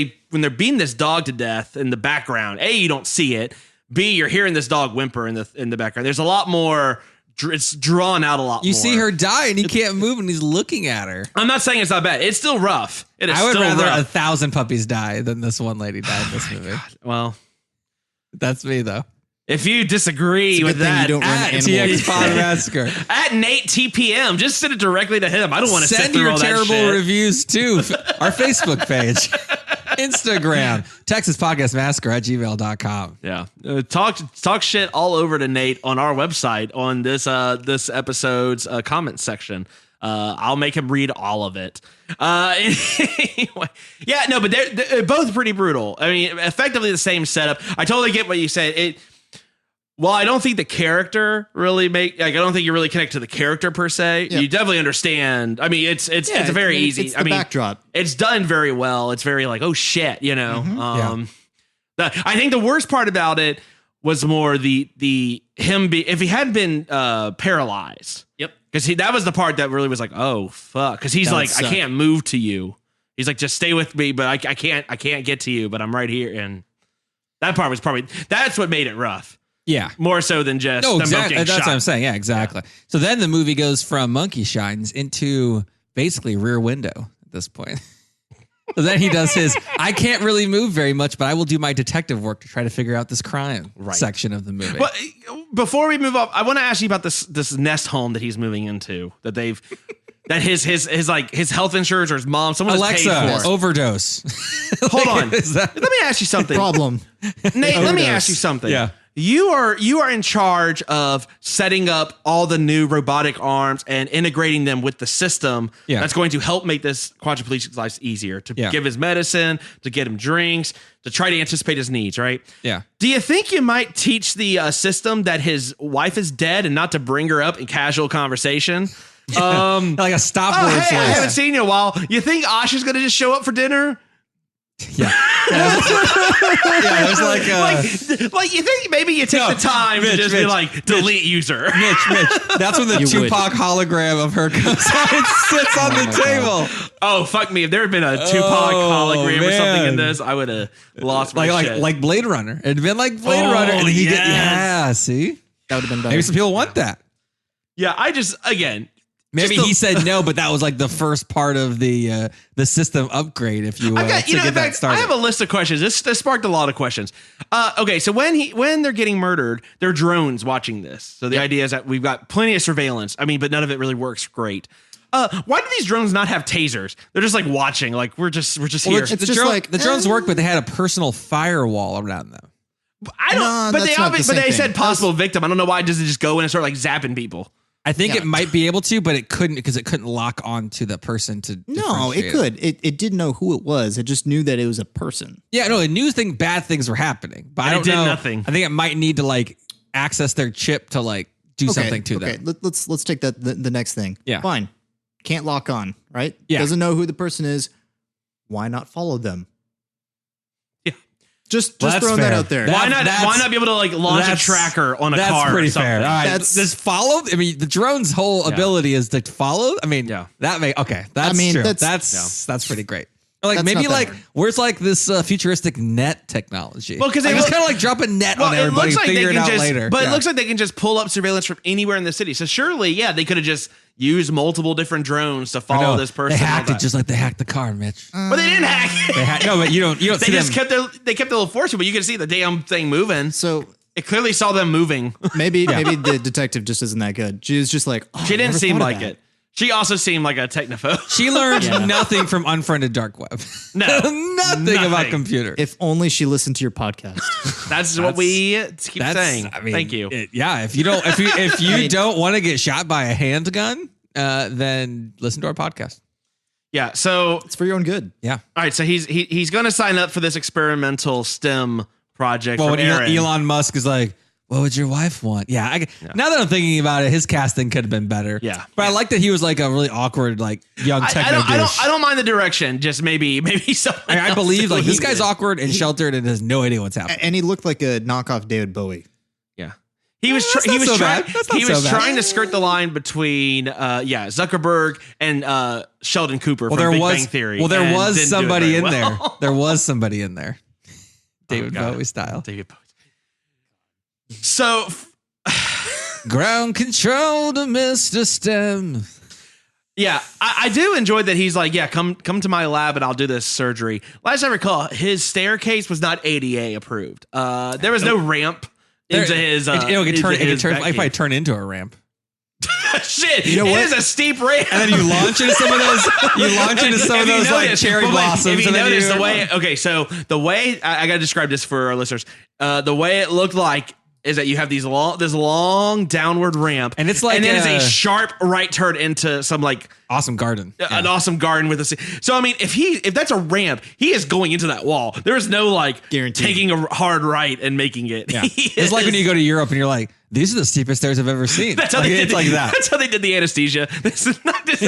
they're beating this dog to death in the background, A, you don't see it. B, you're hearing this dog whimper in the background. There's a lot more. It's drawn out a lot more. You see her die and he can't move and he's looking at her. I'm not saying it's not bad. It's still rough. It is. I would still rather rough. 1,000 puppies die than this one lady die in this movie. God. Well, that's me though. If you disagree with that, you don't at TX Podcast Massacre at Nate TPM, just send it directly to him. I don't want to sit through all that shit. Send your terrible reviews to our Facebook page. Instagram, Texas Podcast Massacre at gmail.com. Yeah. Talk shit all over to Nate on our website on this episode's comment section. I'll make him read all of it. Anyway. Yeah, no, but they're both pretty brutal. I mean, effectively the same setup. I totally get what you said. Well, I don't think the character really I don't think you really connect to the character per se. Yep. You definitely understand. I mean, it's a very easy. It's the backdrop. It's done very well. It's very like, oh shit, you know. I think the worst part about it was more the him if he hadn't been paralyzed. Yep. Because that was the part that really was like, oh fuck. Because he's like, I can't move to you. He's like, just stay with me, but I can't get to you, but I'm right here. And that part was that's what made it rough. Yeah. More so than just exactly. That's shot. what I'm saying. Yeah, exactly. Yeah. So then the movie goes from Monkey Shines into basically Rear Window at this point. So then he does his, I can't really move very much, but I will do my detective work to try to figure out this crime section of the movie. But before we move up, I want to ask you about this nest home that he's moving into, that his health insurance or his mom, someone Alexa, has paid for. Overdose. Hold on. Let me ask you something. Problem. Nate, let me ask you something. Yeah. You are in charge of setting up all the new robotic arms and integrating them with the system that's going to help make this quadriplegic's life easier, to give his medicine, to get him drinks, to try to anticipate his needs, right? Yeah. Do you think you might teach the system that his wife is dead and not to bring her up in casual conversation? Like a stop word. Hey, I haven't seen you in a while. You think Asha's going to just show up for dinner? Yeah. There's like you think maybe you take the time to just be like, delete user. Mitch. That's when the Tupac hologram of her comes out and sits on the table. Oh, fuck me. If there had been a Tupac hologram or something in this, I would have lost my shit. Like Blade Runner. It'd been like Blade Runner. And see? That would have been better. Maybe some people want that. Yeah, Maybe he said no, but that was like the first part of the system upgrade, if you will. I have a list of questions. This sparked a lot of questions. Okay, so when they're getting murdered, there are drones watching this. So the idea is that we've got plenty of surveillance. I mean, but none of it really works great. Why do these drones not have tasers? They're just like watching, like we're just here. The drones work, but they had a personal firewall around them. I don't. But they said possible victim. I don't know why does it just go in and start like zapping people. I think it might be able to, but it couldn't because it couldn't lock on to the person to. No, it could. It didn't know who it was. It just knew that it was a person. Yeah, no, it knew bad things were happening, but I don't know. Nothing. I think it might need to like access their chip to like do something to them. Let's take that the next thing. Yeah, fine. Can't lock on, right? Yeah, doesn't know who the person is. Why not follow them? Just throwing that out there. Why not be able to like launch a tracker on a car? That's pretty or something? fair. All right, this follow. I mean, the drone's whole ability is to follow. I mean, that may okay. That's true. That's pretty great. Like maybe like where's like this futuristic net technology? Well, because they just kind of like drop a net on everybody and figure it out later. But it looks like they can just pull up surveillance from anywhere in the city. So surely, they could have just used multiple different drones to follow this person. They hacked it just like they hacked the car, Mitch. But they didn't hack it. No, but you don't. They just kept the little force, but you could see the damn thing moving. So it clearly saw them moving. Maybe the detective just isn't that good. She was just like, she didn't seem like it. She also seemed like a technophobe. She learned nothing from unfriended dark web. No, nothing about computer. If only she listened to your podcast. That's what we keep saying. I mean, thank you. If you don't, if you don't want to get shot by a handgun, then listen to our podcast. Yeah, so it's for your own good. Yeah. All right, so he's going to sign up for this experimental STEM project. Well, from Aaron. Elon Musk is like, what would your wife want? Yeah. Now that I'm thinking about it, his casting could have been better. Yeah. But I like that he was like a really awkward, like young techno I don't mind the direction. Just maybe someone. I believe like this guy's awkward and sheltered and has no idea what's happening. And he looked like a knockoff David Bowie. Yeah. He was trying to skirt the line between Zuckerberg and Sheldon Cooper from Big Bang Theory. Well, there was somebody in there. There was somebody in there. David Bowie style. David Bowie. So, ground control to Mr. STEM. Yeah, I do enjoy that he's like, come to my lab and I'll do this surgery. Last I recall, his staircase was not ADA approved. There was no ramp into his. It might turn into a ramp. Shit, it is a steep ramp, and then you launch into some of those. You launch into some of those like cherry blossoms. If you notice the way, the way I got to describe this for our listeners. The way it looked like is that you have this long downward ramp, and it's like, and then it's a sharp right turn into some like awesome garden, an awesome garden with a. So I mean, if that's a ramp, he is going into that wall. There is no like guaranteed taking a hard right and making it. Yeah. It's like when you go to Europe and you're like, these are the steepest stairs I've ever seen. That's how they did like that. That's how they did the anesthesia. This is not just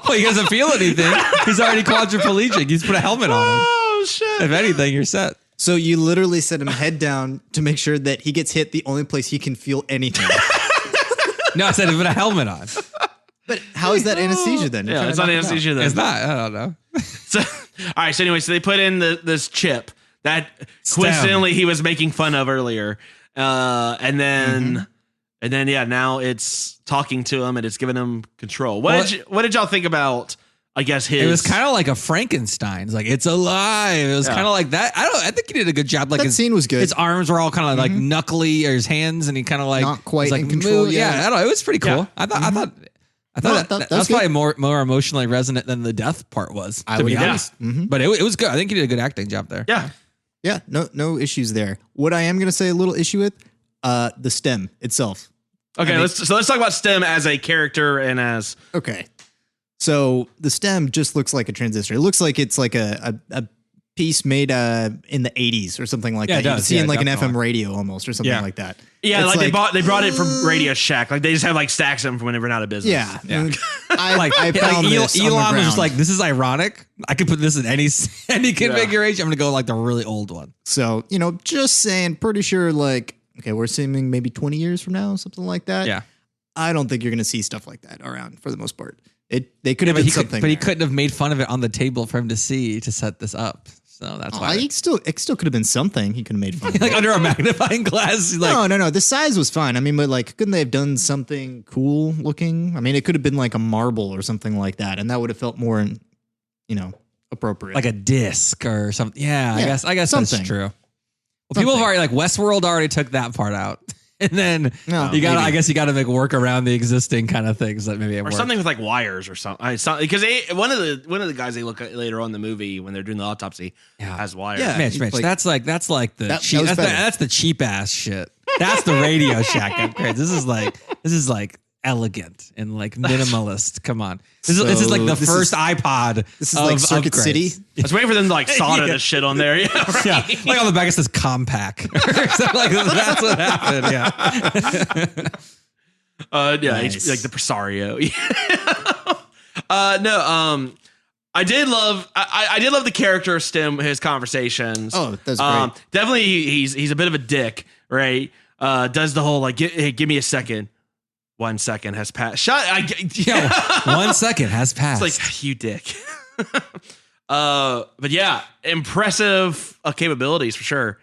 Well, he doesn't feel anything. He's already quadriplegic. He's put a helmet on him. Oh shit! If anything, you're set. So you literally set him head down to make sure that he gets hit the only place he can feel anything. No, I said put a helmet on. But how is that anesthesia then? Yeah, it's not anesthesia then. It's not. I don't know. So, all right. So anyway, so they put in this chip that coincidentally he was making fun of earlier, and then now it's talking to him and it's giving him control. What did y'all think about? I guess it was kind of like a Frankenstein's, like it's alive. It was kind of like that. I think he did a good job. Like that scene was good. His arms were all kind of like knuckly, or his hands, and he kind of like not quite like in control. Yeah, I don't know. It was pretty cool. Yeah. I thought that was probably more emotionally resonant than the death part was. To be honest, but it was good. I think he did a good acting job there. Yeah. No issues there. What I am going to say a little issue with the STEM itself. Okay, let's talk about STEM as a character and as okay. So the STEM just looks like a transistor. It looks like it's like a piece made in the 80s or something like that. You can see in like definitely. An FM radio almost or something like that. Yeah, it's like they brought it from Radio Shack. Like they just have like stacks of them from whenever not a business. Yeah. I found this Elon was just like, this is ironic. I could put this in any configuration. I'm gonna go like the really old one. So just saying, pretty sure like we're assuming maybe 20 years from now, something like that. Yeah. I don't think you're gonna see stuff like that around for the most part. They could have been something, but he couldn't have made fun of it on the table for him to see to set this up. So that's why it still could have been something he could have made fun of. Like under a magnifying glass. Like, no. The size was fine. I mean, but like, couldn't they have done something cool looking? I mean, it could have been like a marble or something like that, and that would have felt more, appropriate. Like a disc or something. Yeah, I guess something. That's true. Well, people have already like Westworld already took that part out. And then I guess you got to make work around the existing kind of things that maybe it works. Something with like wires or something. Because one of the guys they look at later on in the movie when they're doing the autopsy has wires. Yeah, Mitch, that's the cheap. That's the cheap ass shit. That's the Radio Shack upgrade. This is like elegant and like minimalist. Come on. This is like the first iPod. This is like Circuit upgrades. City. I was waiting for them to like solder this shit on there. Yeah, right. Yeah. Like on the back it says compact. So like that's what happened. Yeah. Nice. Like the Presario. I did love the character of Stem, his conversations. Oh, that's great. Definitely he's a bit of a dick, right? Does the whole like hey, give me a second. 1 second has passed. 1 second has passed. It's like you dick. But yeah, impressive capabilities for sure.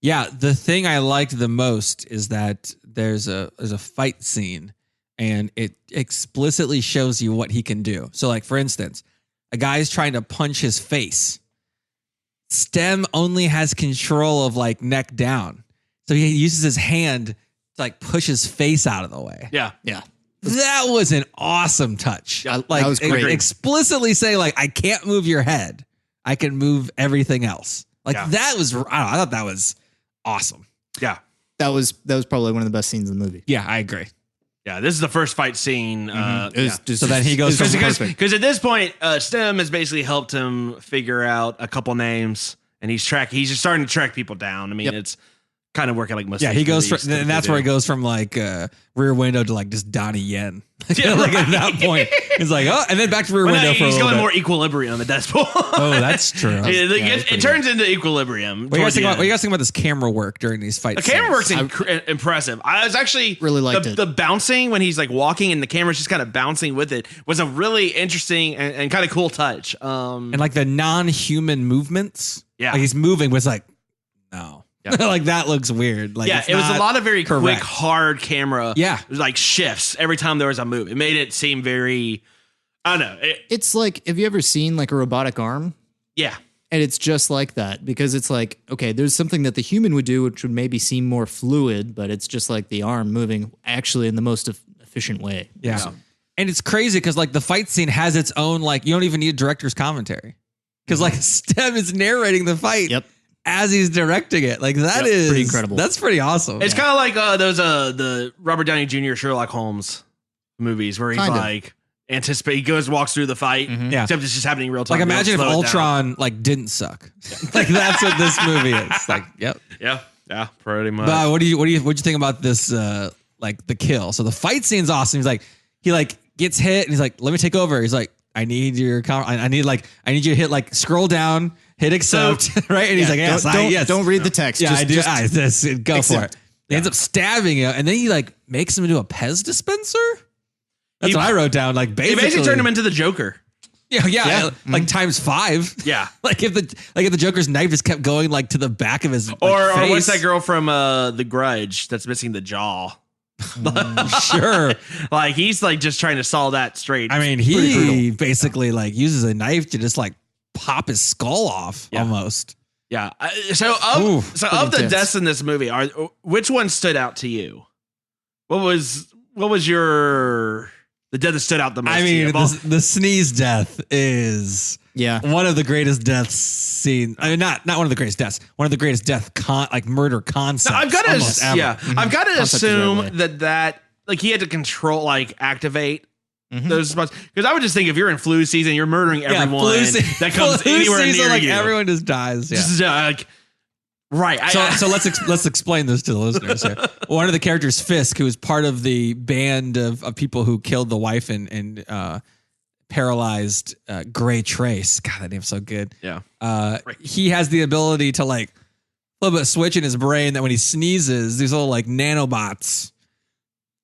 Yeah, the thing I liked the most is that there's a fight scene and it explicitly shows you what he can do. So like for instance, a guy's trying to punch his face. Stem only has control of like neck down. So he uses his hand to like push his face out of the way. Yeah. That was an awesome touch. Yeah, like that was great. Explicitly saying like, I can't move your head. I can move everything else. Like that was, I thought that was awesome. Yeah. That was probably one of the best scenes in the movie. Yeah, I agree. Yeah, this is the first fight scene. So then he goes because at this point, Stem has basically helped him figure out a couple names, and he's just starting to track people down. I mean, it's kind of working like most. Yeah, he goes from, and that's where he goes from like Rear Window to like just Donnie Yen. Like at that point, he's like, oh, and then back to Rear Window for a he's little going bit. more Equilibrium at that point. Oh, that's true. It turns into Equilibrium. What do you guys think about this camera work during these fights? The camera work's impressive. I was actually really liked it. The bouncing when he's like walking and the camera's just kind of bouncing with it was a really interesting and kind of cool touch. And like the non-human movements. Yeah. Like he's moving was like, no. Yeah. Like that looks weird. Like it was a lot of very correct. quick, hard camera. Yeah. It was like shifts every time there was a move. It made it seem very, I don't know. It's like, have you ever seen like a robotic arm? Yeah. And it's just like that because it's like, okay, there's something that the human would do, which would maybe seem more fluid, but it's just like the arm moving actually in the most efficient way. Yeah. And it's crazy because like the fight scene has its own, like, you don't even need director's commentary because like Stem is narrating the fight. Yep. As he's directing it. Like that is pretty incredible. That's pretty awesome. It's kind of like those the Robert Downey Jr. Sherlock Holmes movies where he's like anticipate. He walks through the fight. Yeah. Except it's just happening in real time. Like imagine if Ultron like didn't suck. Like that's what this movie is. Like, yep. Yeah, pretty much. But what'd you think about this like the kill? So the fight scene's awesome. He gets hit and he's like, let me take over. He's like, I need your I need you to hit like scroll down, hit accept, right? And he's like, yes, don't read the text. Yeah, I do. Go accept. for it. He ends up stabbing him, and then he like makes him into a Pez dispenser. That's what I wrote down. Like he basically turned him into the Joker. Yeah. Like times 5. Yeah. Like if the Joker's knife just kept going like to the back of his face. Or what's that girl from The Grudge that's missing the jaw? Sure. Like he's like just trying to saw that straight. I mean, he basically like uses a knife to just like pop his skull off almost. Yeah. So of the deaths in this movie, which one stood out to you? What was the death that stood out the most? I mean, the sneeze death is one of the greatest deaths seen. I mean, not one of the greatest deaths. One of the greatest murder concepts. Now, I've got to I've got to assume that like he had to control activate those spots because I would just think if you're in flu season, you're murdering everyone that comes anywhere near like you. Everyone just dies. Yeah. Right. So let's explain this to the listeners here. One of the characters, Fisk, who is part of the band of people who killed the wife and paralyzed Gray Trace. God, that name's so good. Yeah. He has the ability to like flip a switch in his brain that when he sneezes, these little like nanobots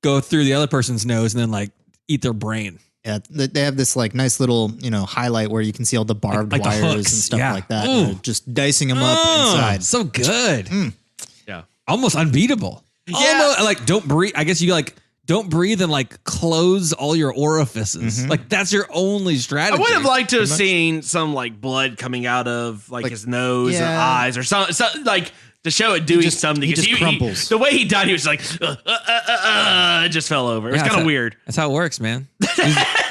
go through the other person's nose and then like eat their brain. Yeah, they have this like nice little highlight where you can see all the barbed like wires and stuff like that. Just dicing them up inside. So good. Yeah, almost unbeatable. Yeah, almost, don't breathe. I guess you don't breathe and close all your orifices. Like that's your only strategy. I would have liked to have seen some blood coming out of his nose or eyes or something to show it doing something. He just crumples. The way he died, he was like, it just fell over. It was kind of weird. That's how it works, man.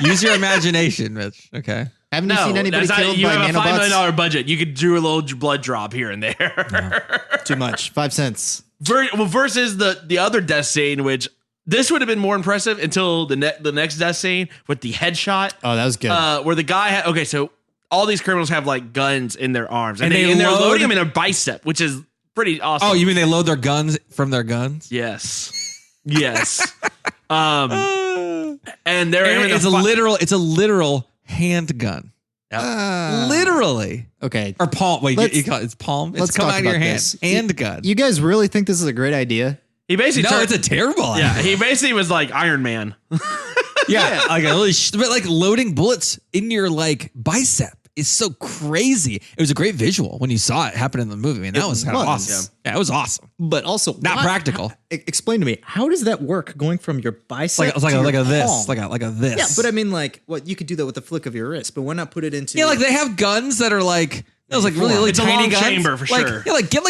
Use your imagination, Mitch. Okay. Haven't you seen anybody killed you by have nanobots? a $5 million budget. You could do a little blood drop here and there. Too much. 5 cents. Versus the other death scene, which this would have been more impressive until the next death scene with the headshot. Oh, that was good. Where the guy so all these criminals have like guns in their arms, and they're loading them in a bicep, which is pretty awesome. Oh, you mean they load their guns from their guns? Yes. And it's a literal handgun. Literally. Okay. Or palm. Wait, you call it's palm? It's come out of your hand. Handgun. You guys really think this is a great idea? He basically it's a terrible idea. Yeah, he basically was like Iron Man. Yeah, like but like loading bullets in your like bicep is so crazy. It was a great visual when you saw it happen in the movie. I mean, that was kind of awesome. Yeah, it was awesome, but also not practical. Explain to me, how does that work? Going from your bicep like to a this, palm? like a this. Yeah, but I mean, like, what you could do that with the flick of your wrist, but why not put it into? Yeah, like they have guns that are like those like really it's tiny a long guns. chamber for sure. Yeah, like get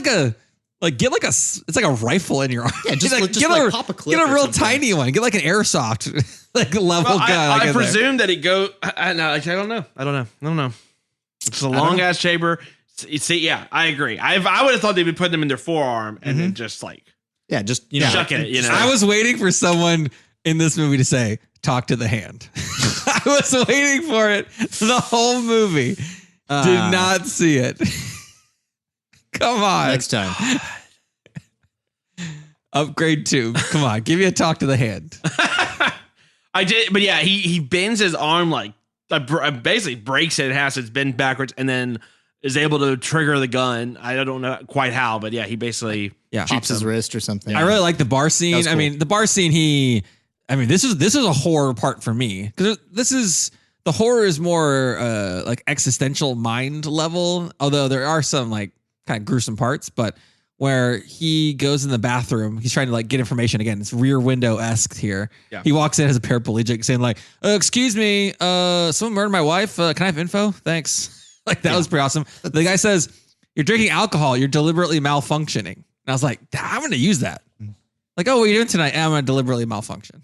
it's like a rifle in your arm. Yeah, just pop a clip. Get a or real something. tiny one. Get like an airsoft like level gun. I presume that it go. I don't know. It's a long ass chamber. See, yeah, I agree. I would have thought they'd be putting them in their forearm and then just like shucking it. You know, I was waiting for someone in this movie to say, "Talk to the hand." I was waiting for it the whole movie. Did not see it. Come on. Next time. Upgrade 2. Come on. Give me a talk to the hand. I did, but yeah, he bends his arm like basically breaks it in half, so it's bent backwards, and then is able to trigger the gun. I don't know quite how, but yeah, he basically chops his wrist or something. I really like the bar scene. Cool. I mean, the bar scene. This is a horror part for me because the horror is more like existential mind level. Although there are some like kind of gruesome parts, but where he goes in the bathroom, he's trying to like get information again. It's Rear Window-esque here. Yeah. He walks in as a paraplegic saying like, excuse me, someone murdered my wife. Can I have info? Thanks. Like that was pretty awesome. The guy says, you're drinking alcohol. You're deliberately malfunctioning. And I was like, I'm going to use that. Like, oh, what are you doing tonight? I'm going to deliberately malfunction.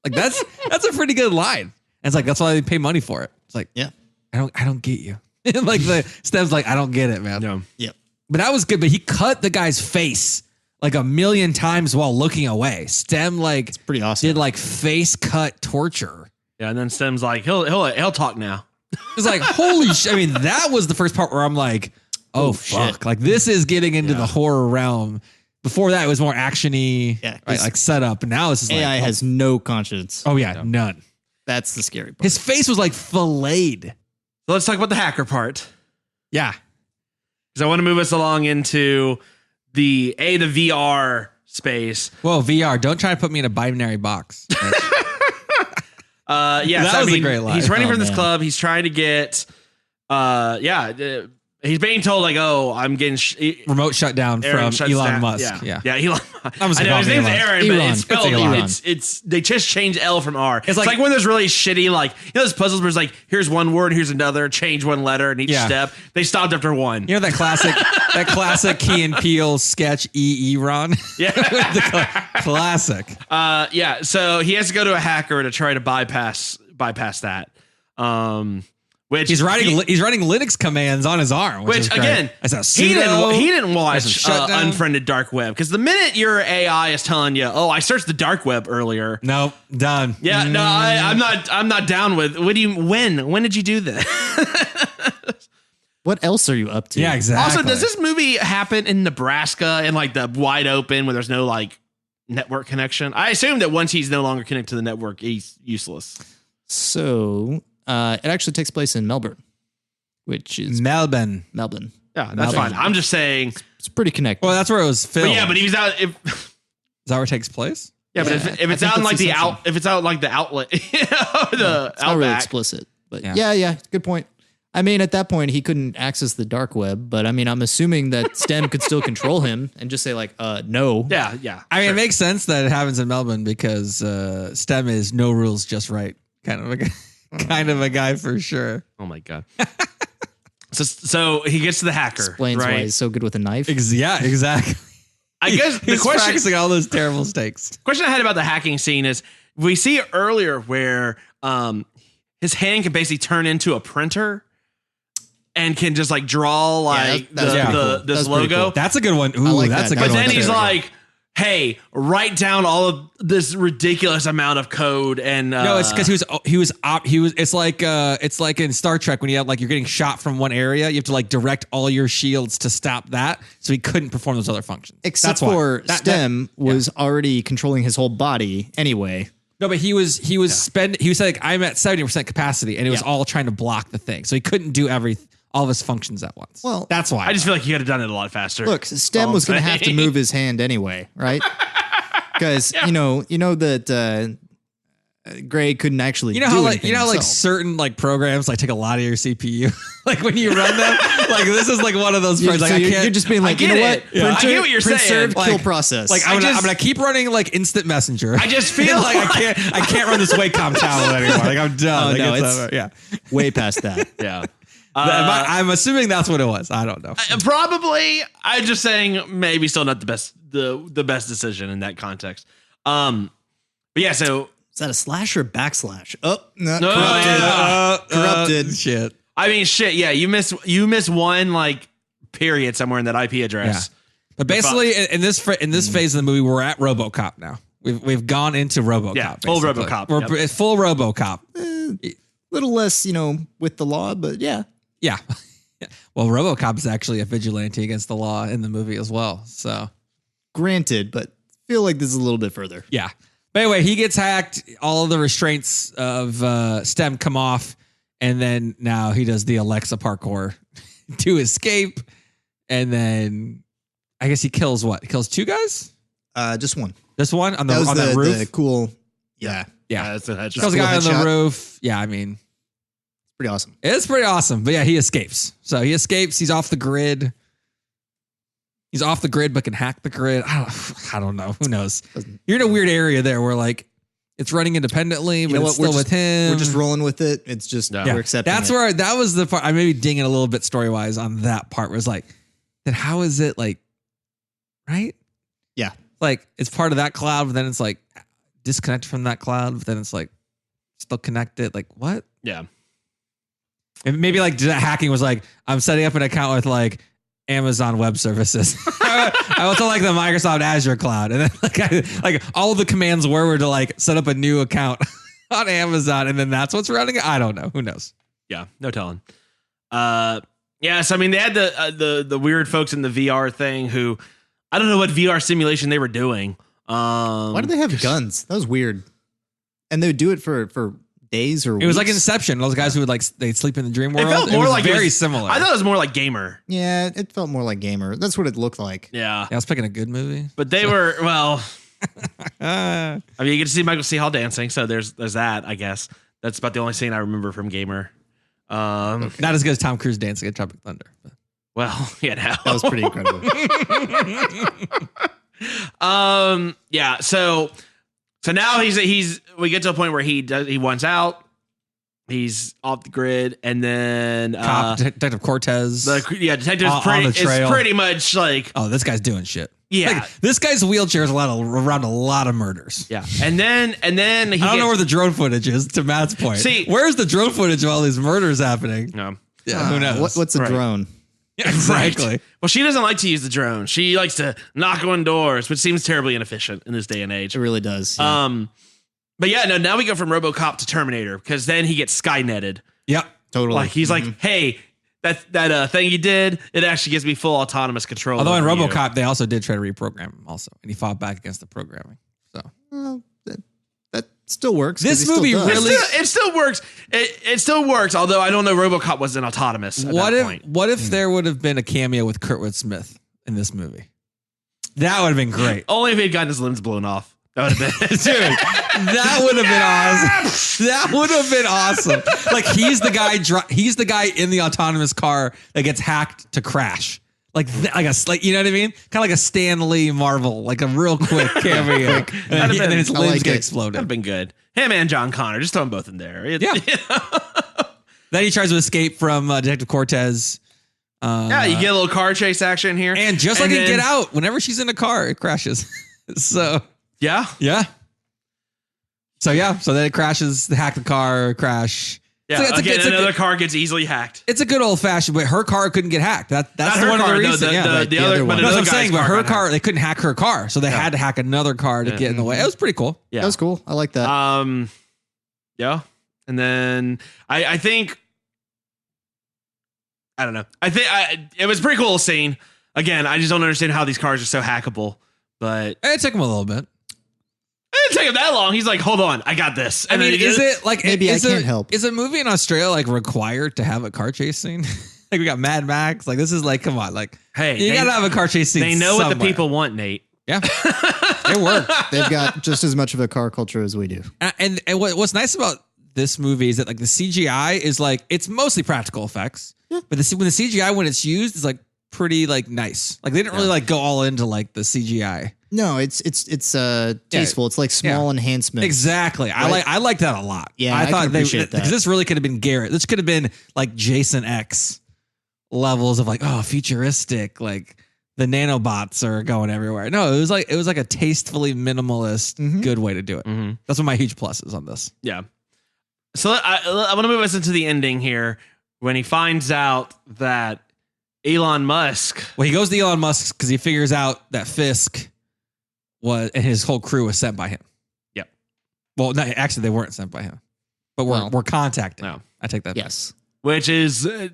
Like that's a pretty good line. And it's like, that's why they pay money for it. It's like, yeah, I don't get you. Like the Stem's like, I don't get it, man. No. Yep. But that was good. But he cut the guy's face like 1,000,000 times while looking away. Stem like it's pretty awesome. Did like face cut torture. Yeah, and then Stem's like he'll talk now. It's like holy shit. I mean, that was the first part where I'm like, oh fuck, shit. Like this is getting into the horror realm. Before that, it was more actiony, right? Like setup. And now this is AI has no conscience. Oh yeah, none. That's the scary part. His face was like filleted. So let's talk about the hacker part. Yeah. Because I want to move us along into the VR space. Whoa, VR. Don't try to put me in a binary box. That was a great line. He's running from this club. He's trying to get, he's being told like, oh, I'm getting remote shutdown from Elon Musk. Yeah, Elon. I was I know his name's Aaron, but it's spelled Elon. It's they just changed L from R. It's like when there's really shitty those puzzles where it's like here's one word, here's another, change one letter in each step. They stopped after one. You know that classic Key and Peele sketch Ron? Yeah, classic. So he has to go to a hacker to try to bypass that. Which he's writing Linux commands on his arm. Which again, he didn't watch Unfriended Dark Web, because the minute your AI is telling you, "Oh, I searched the dark web earlier," nope, done. Yeah, no, I'm not down with. When did you do that? What else are you up to? Yeah, exactly. Also, does this movie happen in Nebraska in like the wide open where there's no like network connection? I assume that once he's no longer connected to the network, he's useless. So. It actually takes place in Melbourne, which is Melbourne. Yeah, that's fine. I'm just saying it's pretty connected. Well, that's where it was filmed. But yeah, but he was out. Is that where it takes place? Yeah, but if it's out in like if it's out like the outlet, it's not really explicit. But yeah, good point. I mean, at that point, he couldn't access the dark web, but I mean, I'm assuming that STEM could still control him and just say like, no. Yeah. I mean, it makes sense that it happens in Melbourne because STEM is no rules, just right kind of a guy. Kind of a guy for sure. Oh my god! so he gets to the hacker. Explains right? why he's so good with a knife. Yeah, exactly. I guess the he's question, practicing all those terrible stakes. Question I had about the hacking scene is we see earlier where his hand can basically turn into a printer. and can just like draw like this logo. Cool. That's a good one. Ooh, like that's that. a good But one. then he's like, hey, write down all of this ridiculous amount of code and no, it's because he was it's like in Star Trek when you have like you're getting shot from one area, you have to like direct all your shields to stop that, so he couldn't perform those other functions. Except for STEM was already controlling his whole body anyway. No, but he was like I'm at 70% capacity, and it was all trying to block the thing, so he couldn't do all of his functions at once. Well, that's why. I just feel like he could have done it a lot faster. Look, STEM was going to have to move his hand anyway, right? Because you know that Gray couldn't actually. You know how like certain like programs like take a lot of your CPU, like when you run them. Like this is like one of those programs. Like you're just being like, you know what? Yeah. I get what you're saying. Serve, like, kill process. Like I'm gonna keep running like instant messenger. I just feel like I can't run this Wacom channel anymore. Like I'm done. Oh, like, no, it's way past that. Yeah. I'm assuming that's what it was. I don't know. Probably. I'm just saying maybe still not the best decision in that context. But yeah, so is that a slash or backslash? Oh, no, corrupted. Shit. I mean, shit. Yeah, you miss one like period somewhere in that IP address. Yeah. But basically, in this phase of the movie, we're at RoboCop now. We've gone into RoboCop. Yeah, full basically. RoboCop. It's full RoboCop. Little less, with the law, but yeah. Yeah. Well, RoboCop is actually a vigilante against the law in the movie as well. So, granted, but feel like this is a little bit further. Yeah. But anyway, he gets hacked. All of the restraints of STEM come off, and then now he does the Alexa parkour to escape. And then I guess he kills what? He kills two guys? Just one. Just one on that roof. The cool. Yeah. That's a headshot. Kills a guy on the roof. Yeah, I mean, pretty awesome. It's pretty awesome. But yeah, he escapes. So he escapes. He's off the grid. He's off the grid, but can hack the grid. I don't know. Who knows? You're in a weird area there where like it's running independently, but it's still with him. We're just rolling with it. It's just we're accepting. That's where that was the part. I may be dinging a little bit story wise on that part. Where it's like, then how is it like, right? Yeah, like it's part of that cloud, but then it's like disconnected from that cloud, but then it's like still connected. Like what? Yeah. And maybe like hacking was like, I'm setting up an account with like Amazon Web Services. I went to like the Microsoft Azure cloud, and then like all the commands were to like set up a new account on Amazon, and then that's what's running it. I don't know. Who knows? Yeah, no telling. Yes, I mean they had the weird folks in the VR thing who I don't know what VR simulation they were doing. Why do they have guns? That was weird. And they would do it for days or weeks. It was like Inception. Those guys who would like they'd sleep in the dream world. It felt more like very similar. I thought it was more like Gamer. Yeah, it felt more like Gamer. That's what it looked like. Yeah. I was picking a good movie. But they were I mean you get to see Michael C. Hall dancing, so there's that, I guess. That's about the only scene I remember from Gamer. Not as good as Tom Cruise dancing at Tropic Thunder. But. Well, yeah, no. That was pretty incredible. Yeah, so now we get to a point where he wants out. He's off the grid, and then Detective Cortez. Detective is pretty much like, oh, this guy's doing shit. Yeah, like, this guy's wheelchair is around a lot of murders. Yeah, and then I don't know where the drone footage is. To Matt's point, see, where's the drone footage of all these murders happening? No, yeah, who knows? What's a drone? Yeah, exactly. Right. Well, she doesn't like to use the drone. She likes to knock on doors, which seems terribly inefficient in this day and age. It really does. Yeah. But yeah, no. Now we go from RoboCop to Terminator because then he gets Skynetted. Yep, totally. Like he's like, hey, that thing you did, it actually gives me full autonomous control. Although in RoboCop, they also did try to reprogram him also, and he fought back against the programming. So that still works. This movie really it still works. It still works. Although I don't know, RoboCop wasn't autonomous. At that point. What if there would have been a cameo with Kurtwood Smith in this movie? That would have been great. Only if he had gotten his limbs blown off. That would have been, dude. That would have been awesome. That would have been awesome. Like he's the guy in the autonomous car that gets hacked to crash. Like you know what I mean? Kind of like a Stan Lee Marvel, like a real quick cameo, and then his limbs get exploded. That'd been good. Him and John Connor, just throw them both in there. Yeah. Then he tries to escape from Detective Cortez. Yeah, you get a little car chase action here, and just like in Get Out, whenever she's in a car, it crashes. So. Yeah. So then it crashes, they hack the car, crash, Yeah, another car gets easily hacked. It's a good old fashioned, but her car couldn't get hacked. That's one of the reasons. The other one. That's what I'm saying. But her car, they couldn't hack her car, so they had to hack another car to get in the way. It was pretty cool. Yeah, that was cool. I like that. Yeah, and then I think I don't know. I think it was a pretty cool scene. Again, I just don't understand how these cars are so hackable. But it took him a little bit. It didn't take him that long. He's like, hold on, I got this. And I mean, is it like maybe I can't help? Is a movie in Australia like required to have a car chase scene? Like we got Mad Max. Like this is like, come on, like hey, you gotta have a car chase scene. They know what the people want, Nate. Yeah, it worked. They've got just as much of a car culture as we do. And what's nice about this movie is that like the CGI is like it's mostly practical effects, but when the CGI when it's used is like pretty like nice. Like they didn't really like go all into like the CGI. No, it's tasteful. It's like small enhancements. Exactly. Right? I like that a lot. Yeah, I thought appreciate that. Because this really could have been Garrett. This could have been like Jason X levels of like futuristic, like the nanobots are going everywhere. No, it was like a tastefully minimalist, good way to do it. Mm-hmm. That's one of my huge pluses on this. Yeah. So I want to move us into the ending here when he finds out that Elon Musk. Well, he goes to Elon Musk because he figures out that Fisk and his whole crew was sent by him. Yep. Well, no, actually, they weren't sent by him, but we're contacting. No, I take that. Yes. Which is, that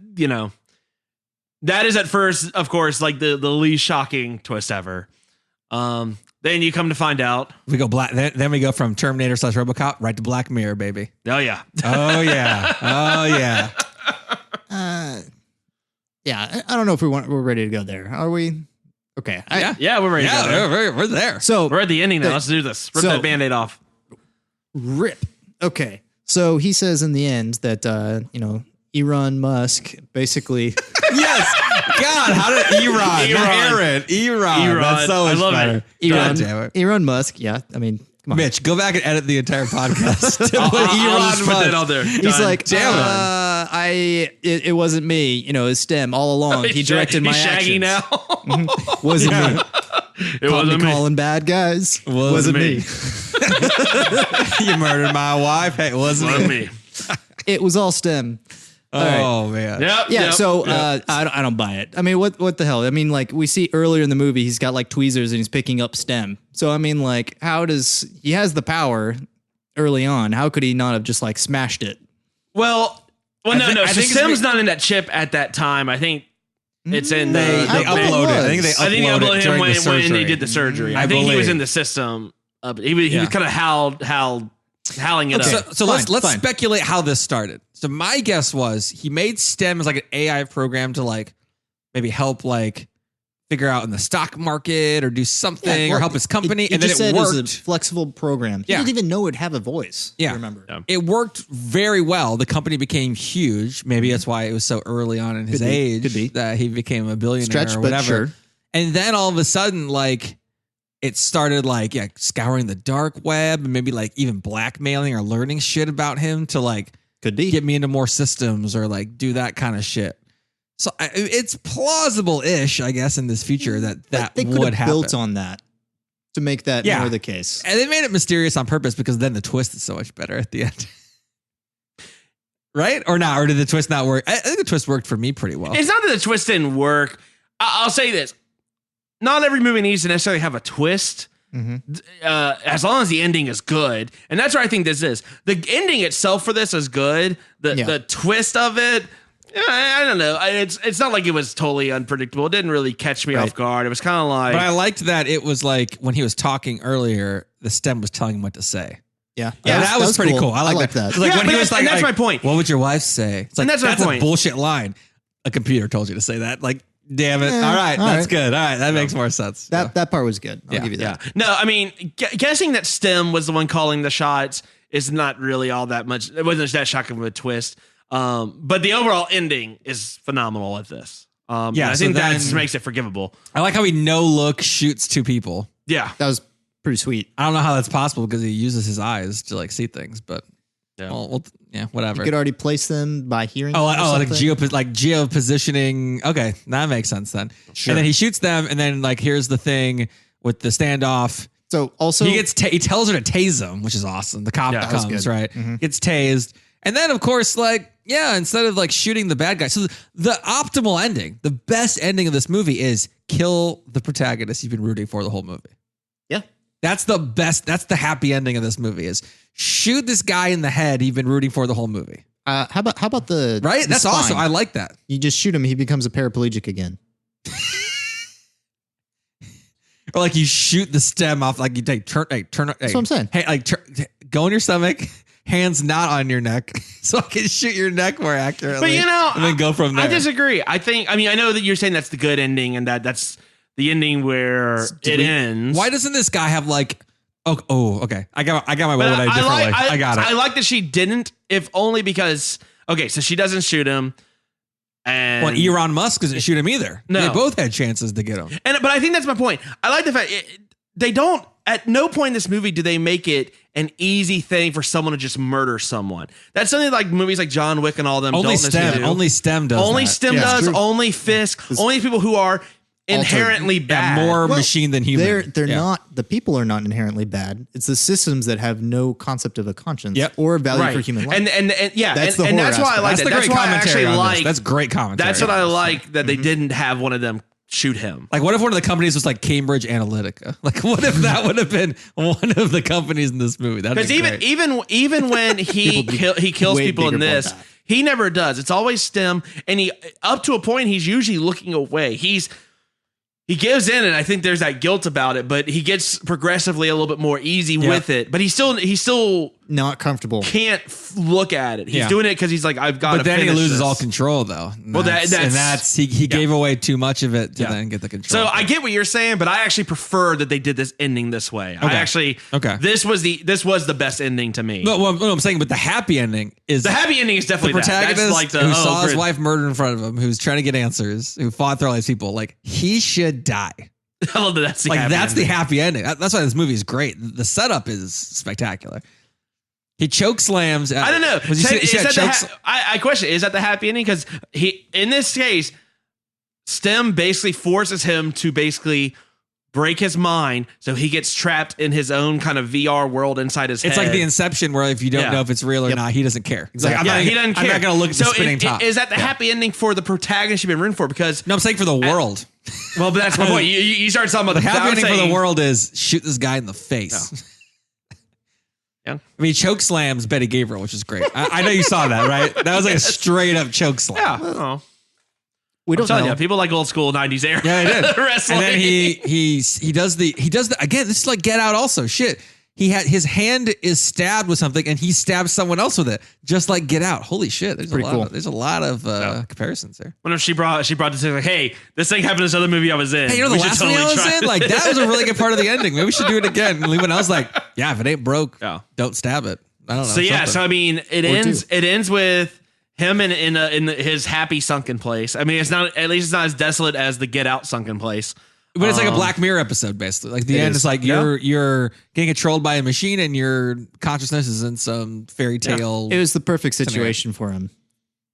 is at first, of course, like the least shocking twist ever. Then you come to find out we go black. Then we go from Terminator / RoboCop right to Black Mirror, baby. Oh yeah. Oh yeah. Oh yeah. Yeah. I don't know if we're ready to go there. Are we? Okay. Yeah, we're ready. Yeah, we're there. So we're at the ending now. Let's do this. Rip that Band-Aid off. Rip. Okay. So he says in the end that Elon Musk basically. Yes. God, how did Elon? That's so much better. Elon Musk. Yeah. I mean, come on. Mitch, go back and edit the entire podcast. I'll just put that on there. He's like, damn it wasn't me. It was STEM all along. He directed my actions. Shaggy now. Wasn't me. It wasn't me. Calling bad guys. Wasn't me. You murdered my wife. Hey, it wasn't me. It was all STEM. Oh man. Yeah. So I don't buy it. I mean, what the hell? I mean, like we see earlier in the movie, he's got like tweezers and he's picking up STEM. So I mean, like, he has the power early on? How could he not have just like smashed it? No. So STEM's not in that chip at that time. I think it's in they uploaded. I think they uploaded him when they did the surgery. I think he was in the system. He was kind of howling it up. So let's speculate how this started. So my guess was he made STEM as like an AI program to like maybe help like figure out in the stock market or do something or help his company. And then it worked. It was a flexible program. He didn't even know it'd have a voice. Yeah. Remember. Yeah. It worked very well. The company became huge. Maybe that's why it was so early on in his age that he became a billionaire or whatever. Sure. And then all of a sudden, like, it started like scouring the dark web and maybe like even blackmailing or learning shit about him to like get me into more systems or like do that kind of shit. So it's plausible-ish, I guess, in this future that they would happen. Built on that to make that more the case. And they made it mysterious on purpose because then the twist is so much better at the end. Right? Or not? Or did the twist not work? I think the twist worked for me pretty well. It's not that the twist didn't work. I'll say this. Not every movie needs to necessarily have a twist. As long as the ending is good. And that's what I think this is. The ending itself for this is good. The twist of it, I don't know. It's not like it was totally unpredictable. It didn't really catch me off guard. It was kind of like... But I liked that it was like when he was talking earlier, the STEM was telling him what to say. Yeah, that was pretty cool. I like that. Like when he was like, that's my point. What would your wife say? It's like, and that's my point. A bullshit line. A computer told you to say that. Like, damn it. All right, that's good. All right, that makes more sense. That part was good. I'll give you that. Yeah. No, I mean, guessing that STEM was the one calling the shots is not really all that much. It wasn't that shocking of a twist. But the overall ending is phenomenal at this. I think that just makes it forgivable. I like how he no-look shoots two people. Yeah. That was pretty sweet. I don't know how that's possible because he uses his eyes to like see things, but whatever. You could already place them by hearing. Like geo-positioning. Okay, that makes sense then. Sure. And then he shoots them, and then like here's the thing with the standoff. So also he tells her to tase him, which is awesome. The cop comes right, gets tased, And then, of course, like, yeah, instead of like shooting the bad guy. So the optimal ending, the best ending of this movie is kill the protagonist you've been rooting for the whole movie. Yeah. That's the best. That's the happy ending of this movie is shoot this guy in the head you've been rooting for the whole movie. How about the right? The That's spine? awesome. I like that. You just shoot him, he becomes a paraplegic again. Or like you shoot the stem off, like you turn. That's what I'm saying. Hey, like go in your stomach, hands not on your neck, so I can shoot your neck more accurately. But and then go from there. I disagree. I know that you're saying that's the good ending, and that's the ending where it ends. Why doesn't this guy have like? Oh, okay. I got my way a different way. I got it. I like that she didn't, if only because so she doesn't shoot him. And Elon Musk doesn't shoot him either. No. They both had chances to get him. But I think that's my point. I like the fact they don't. At no point in this movie do they make it an easy thing for someone to just murder someone. That's something like movies like John Wick and all them. Only STEM does. Only that. STEM does. Only Fisk. Only people who are inherently bad. More machine than human. They're not. The people are not inherently bad. It's the systems that have no concept of a conscience or value for human life. And that's the and that's why I like that's that. That's why I actually like. That's great commentary. That's what I like that they didn't have one of them shoot him. Like, what if one of the companies was like Cambridge Analytica? Like, what if that would have been one of the companies in this movie? Because even when he kills people in this, he never does. It's always STEM, and he up to a point he's usually looking away. He gives in, and I think there's that guilt about it, but he gets progressively a little bit more easy with it. But he's still not comfortable. Can't look at it. He's doing it because he's like, I've got to. But then finish he loses this. all control, though. He gave away too much of it to then get the control. So I get what you're saying, but I actually prefer that they did this ending this way. Okay. This was the best ending to me. No, what I'm saying, but the happy ending is definitely the protagonist That's like who saw his wife murdered in front of him, who's trying to get answers, who fought through all these people. Like, he should die. I love that. That's the the happy ending. That's why this movie is great. The setup is spectacular. He choke slams. I don't know. I question: is that the happy ending? Because in this case, STEM basically forces him to basically break his mind, so he gets trapped in his own kind of VR world inside his head. It's like the Inception, where if you don't know if it's real or not, he doesn't care. He's like, I'm not going to look at the spinning top. Is that the happy ending for the protagonist you've been rooting for? Because no, I'm saying for the world. Well, but that's my point. You started talking about the happy ending for the world is shoot this guy in the face. Yeah. I mean, choke slams Betty Gabriel, which is great. I know you saw that, right? That was like a straight up choke slam. Yeah. We don't know. People like old school 90s era. Yeah, they did. Wrestling. And then he does the again. This is like Get Out. Also, shit. His hand is stabbed with something, and he stabs someone else with it, just like Get Out. Holy shit! There's a lot of comparisons there. When she brought this thing like, hey, this thing happened in this other movie I was in. Hey, you know the last movie I was in? Like, that was a really good part of the ending. Maybe we should do it again. And Lehman, I was like, yeah, if it ain't broke, don't stab it. I don't know. So yeah, so I mean, it ends with him in his happy sunken place. I mean, it's not as desolate as the Get Out sunken place. But it's like a Black Mirror episode, basically. Like the end is like you're getting controlled by a machine, and your consciousness is in some fairy tale. It was the perfect situation for him.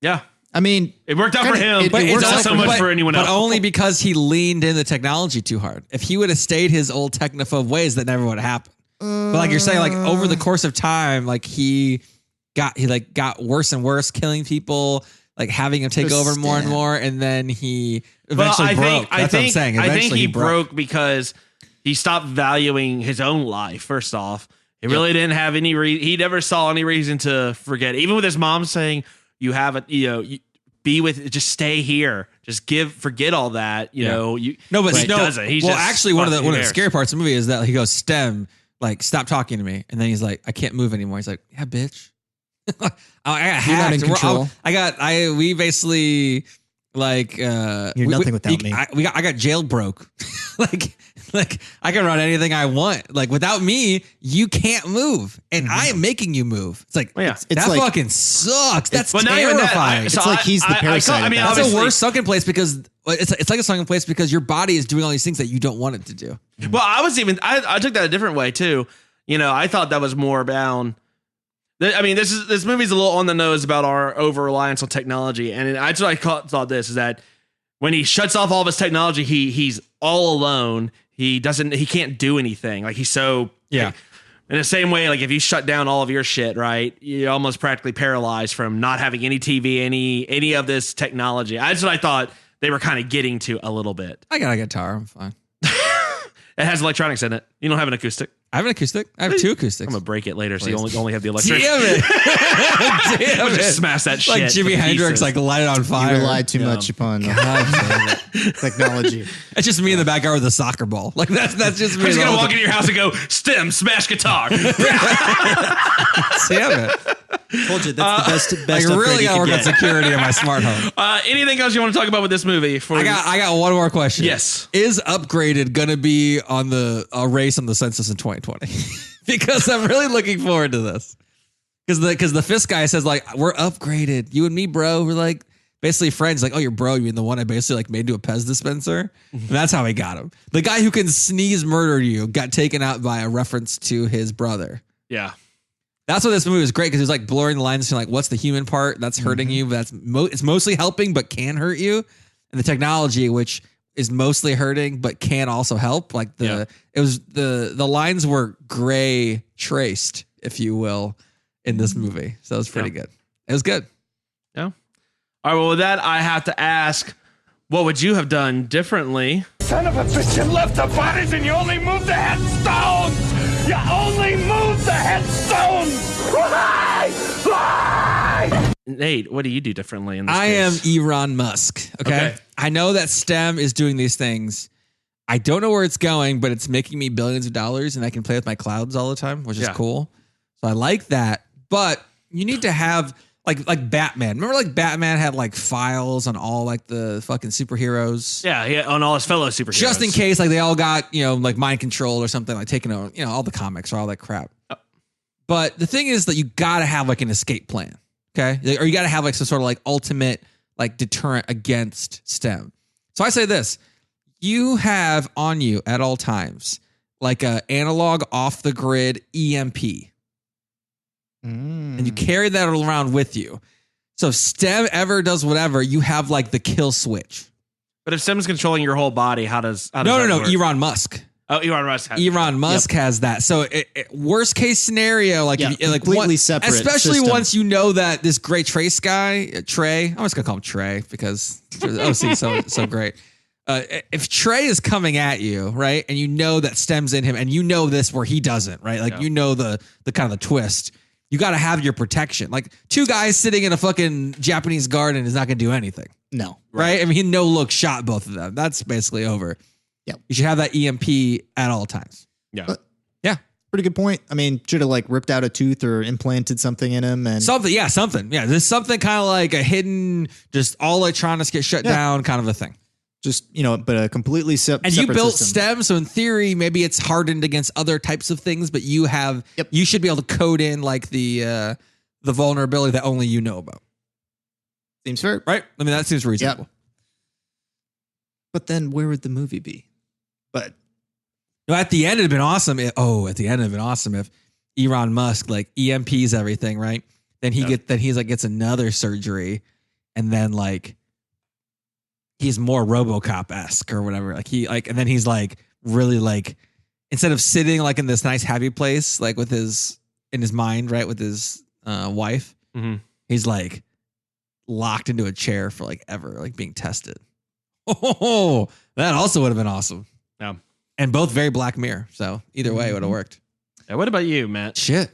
Yeah. I mean, it worked out for him, but it's not so much for anyone else. But only because he leaned in the technology too hard. If he would have stayed his old technophobe ways, that never would have happened. But like you're saying, like over the course of time, like he got worse and worse, killing people, like having him take over more and more, and then he eventually broke. That's what I'm saying. I think he broke because he stopped valuing his own life. First off, he really didn't have any. He never saw any reason to forget. Even with his mom saying, "You have it, be with, just stay here, just forget all that." He doesn't. He's actually one of the scary parts of the movie is that he goes, STEM, like, stop talking to me, and then he's like, I can't move anymore. He's like, yeah, bitch. I got hacked. You're not in control. We basically like you're nothing without me. I got jailbroke. like I can run anything I want. Like, without me, you can't move, and I am making you move. It's like, that like, fucking sucks. That's terrifying. It's like he's the parasite. That's a worse sunken place because it's like a sunken place because your body is doing all these things that you don't want it to do. Well, I took that a different way too. I thought that was more about. I mean, this movie's a little on the nose about our over reliance on technology, and I thought this is that when he shuts off all of his technology, he's all alone. He can't do anything. Like, he's so In the same way, like if you shut down all of your shit, right, you're almost practically paralyzed from not having any TV, any of this technology. That's what I thought they were kind of getting to a little bit. I got a guitar. I'm fine. It has electronics in it. You don't have an acoustic? I have an acoustic. I have 2 acoustics. I'm going to break it later, so you only have the electric. Damn it. Damn it. Just smash that shit. Like Jimi Hendrix, like light it on fire. You relied too much upon technology. It's just me in the backyard with a soccer ball. Like that's just me. I'm just going to walk into your house and go, STEM, smash guitar. Damn it. Told you, that's the best I really got to work on security on my smart home. Anything else you want to talk about with this movie? I got one more question. Yes. Is Upgraded going to be on a race on the census in 2020? Because I'm really looking forward to this. Because the Fisk guy says, like, we're upgraded. You and me, bro. We're like basically friends. Like, oh, you're bro. You mean the one I basically like made into a Pez dispenser? And that's how he got him. The guy who can sneeze murder you got taken out by a reference to his brother. Yeah. That's why this movie was great, because it's like blurring the lines between like what's the human part that's hurting you, but it's mostly helping but can hurt you, and the technology which is mostly hurting but can also help. Like it was the lines were gray traced, if you will, in this movie. So it was pretty good. It was good. Yeah. All right. Well, with that, I have to ask, what would you have done differently? Son of a bitch, you left the bodies and you only moved the headstones! You only moved the headstones! Why? Why? Nate, what do you do differently in this I case? am Elon Musk. Okay? I know that STEM is doing these things. I don't know where it's going, but it's making me billions of dollars and I can play with my clouds all the time, which is cool. So I like that. But you need to have like Batman. Remember like Batman had like files on all like the fucking superheroes? Yeah, on all his fellow superheroes. Just in case like they all got, like mind control or something, like taking over, all the comics or all that crap. But the thing is that you got to have like an escape plan. Okay. Or you got to have like some sort of like ultimate like deterrent against STEM. So I say this, you have on you at all times like a analog off the grid EMP. And you carry that around with you. So if STEM ever does whatever, you have like the kill switch. But if STEM's controlling your whole body, how does that No, work? Elon Musk. Oh, Elon Musk has that. So worst case scenario, like completely separate, especially system. once you know that this Gray Trace guy, Trey, I'm just gonna call him Trey because OC's so great. If Trey is coming at you, right, and you know that STEM's in him, and you know this where he doesn't, right, like you know the kind of the twist. You got to have your protection. Like 2 guys sitting in a fucking Japanese garden is not going to do anything. No. Right? I mean, no look shot both of them. That's basically over. Yep. You should have that EMP at all times. Yeah. Yeah. Pretty good point. I mean, should have like ripped out a tooth or implanted something in him and something. Yeah. There's something kind of like a hidden, just all electronics get shut down kind of a thing. Just, but a completely separate And you built system. STEM, so in theory, maybe it's hardened against other types of things, but you should be able to code in like the vulnerability that only you know about. Seems fair. Right? I mean, that seems reasonable. Yep. But then where would the movie be? But at the end, it'd been awesome. If Elon Musk like EMPs everything, right? Then gets another surgery, and then like he's more RoboCop-esque or whatever. And then he's like really like, instead of sitting like in this nice happy place, like in his mind, right, with his wife, he's like locked into a chair for like ever, like being tested. Oh, that also would have been awesome. Yeah. And both very Black Mirror. So either way, it would have worked. Yeah, what about you, Matt? Shit.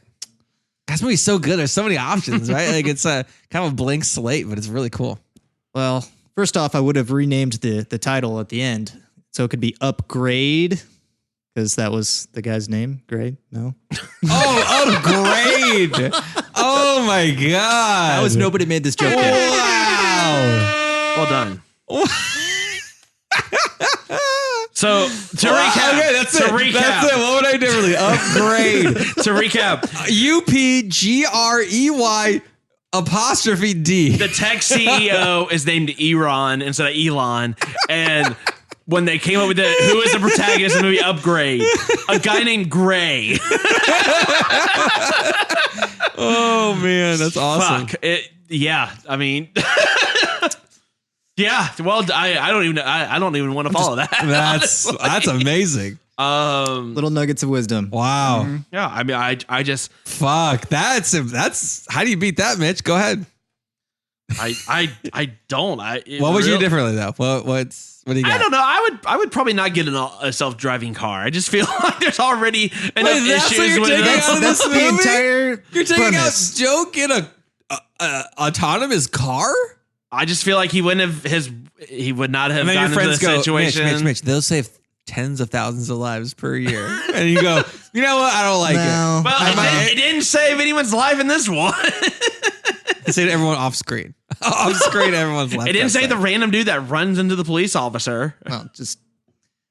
This movie's so good. There's so many options, right? Like it's a kind of a blank slate, but it's really cool. Well, first off, I would have renamed the title at the end. So it could be Upgrade, because that was the guy's name. Grade? No? Upgrade. Oh my God. That was nobody made this joke yet. Wow. Well done. So to recap, okay, that's it. recap, That's it. What would I differently? Upgrade. To recap, UPGREY''D. The tech CEO is named Eron instead of Elon, and when they came up with who is the protagonist of the movie Upgrade, a guy named Gray. Oh man, that's awesome. Fuck. I mean. Yeah, well, I don't even want to follow that. That's amazing. Little nuggets of wisdom. Wow. Yeah, I mean, I just fuck. That's how do you beat that, Mitch? Go ahead. I don't. What would you do differently though? What do you got? I don't know. I would probably not get a self-driving car. I just feel like there's already enough that's what issues you're with taking it. out of this movie? Entire You're taking premise. out Joe in a autonomous car? I just feel like he would not have And then your gotten into friends the go, situation. Mitch, they'll save tens of thousands of lives per year. And you go, you know what? I don't like it. No. Well, it didn't save anyone's life in this one. It saved everyone off screen. Off screen, everyone's life. It didn't say the random dude that runs into the police officer. Well, just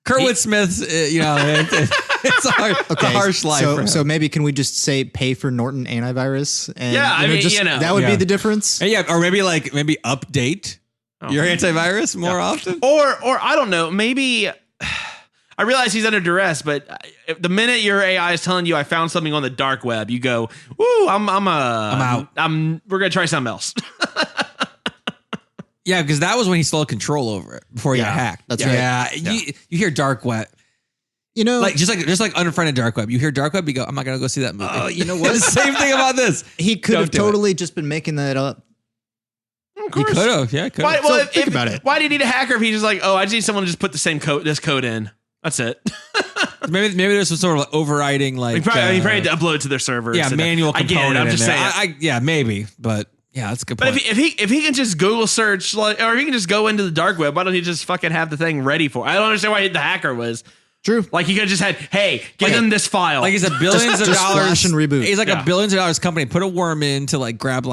Kurtwood Smith's, it's a harsh life. for him. So maybe can we just say pay for Norton antivirus? And, Yeah, I mean, that would be the difference. And or maybe update your antivirus more often. Or I don't know, maybe I realize he's under duress, but the minute your AI is telling you I found something on the dark web, you go, "Woo, I'm out. We're gonna try something else." Yeah, because that was when he still had control over it before he got hacked. That's right. Yeah, you hear dark web. You know, just like unfriended dark web. You hear dark web, you go, I'm not gonna go see that movie. Oh, you know what? The same thing about this. He could have Don't do totally just been making that up. He could have. Yeah, could have. Why, think about it. Why do you need a hacker if he's just like, oh, I just need someone to just put this code in. That's it. Maybe there's some sort of overriding He probably had to upload it to their servers. Yeah, manual I component. get it. I'm just there. saying. Yeah, maybe, but yeah, that's a good But point. if he can just Google search, or if he can just go into the dark web, why don't he just fucking have the thing ready for? I don't understand why the hacker was. True. Like he could have just had, hey, give them this file. Like he's a billions of just dollars flash and reboot. He's like a billions of dollars company. Put a worm in to grab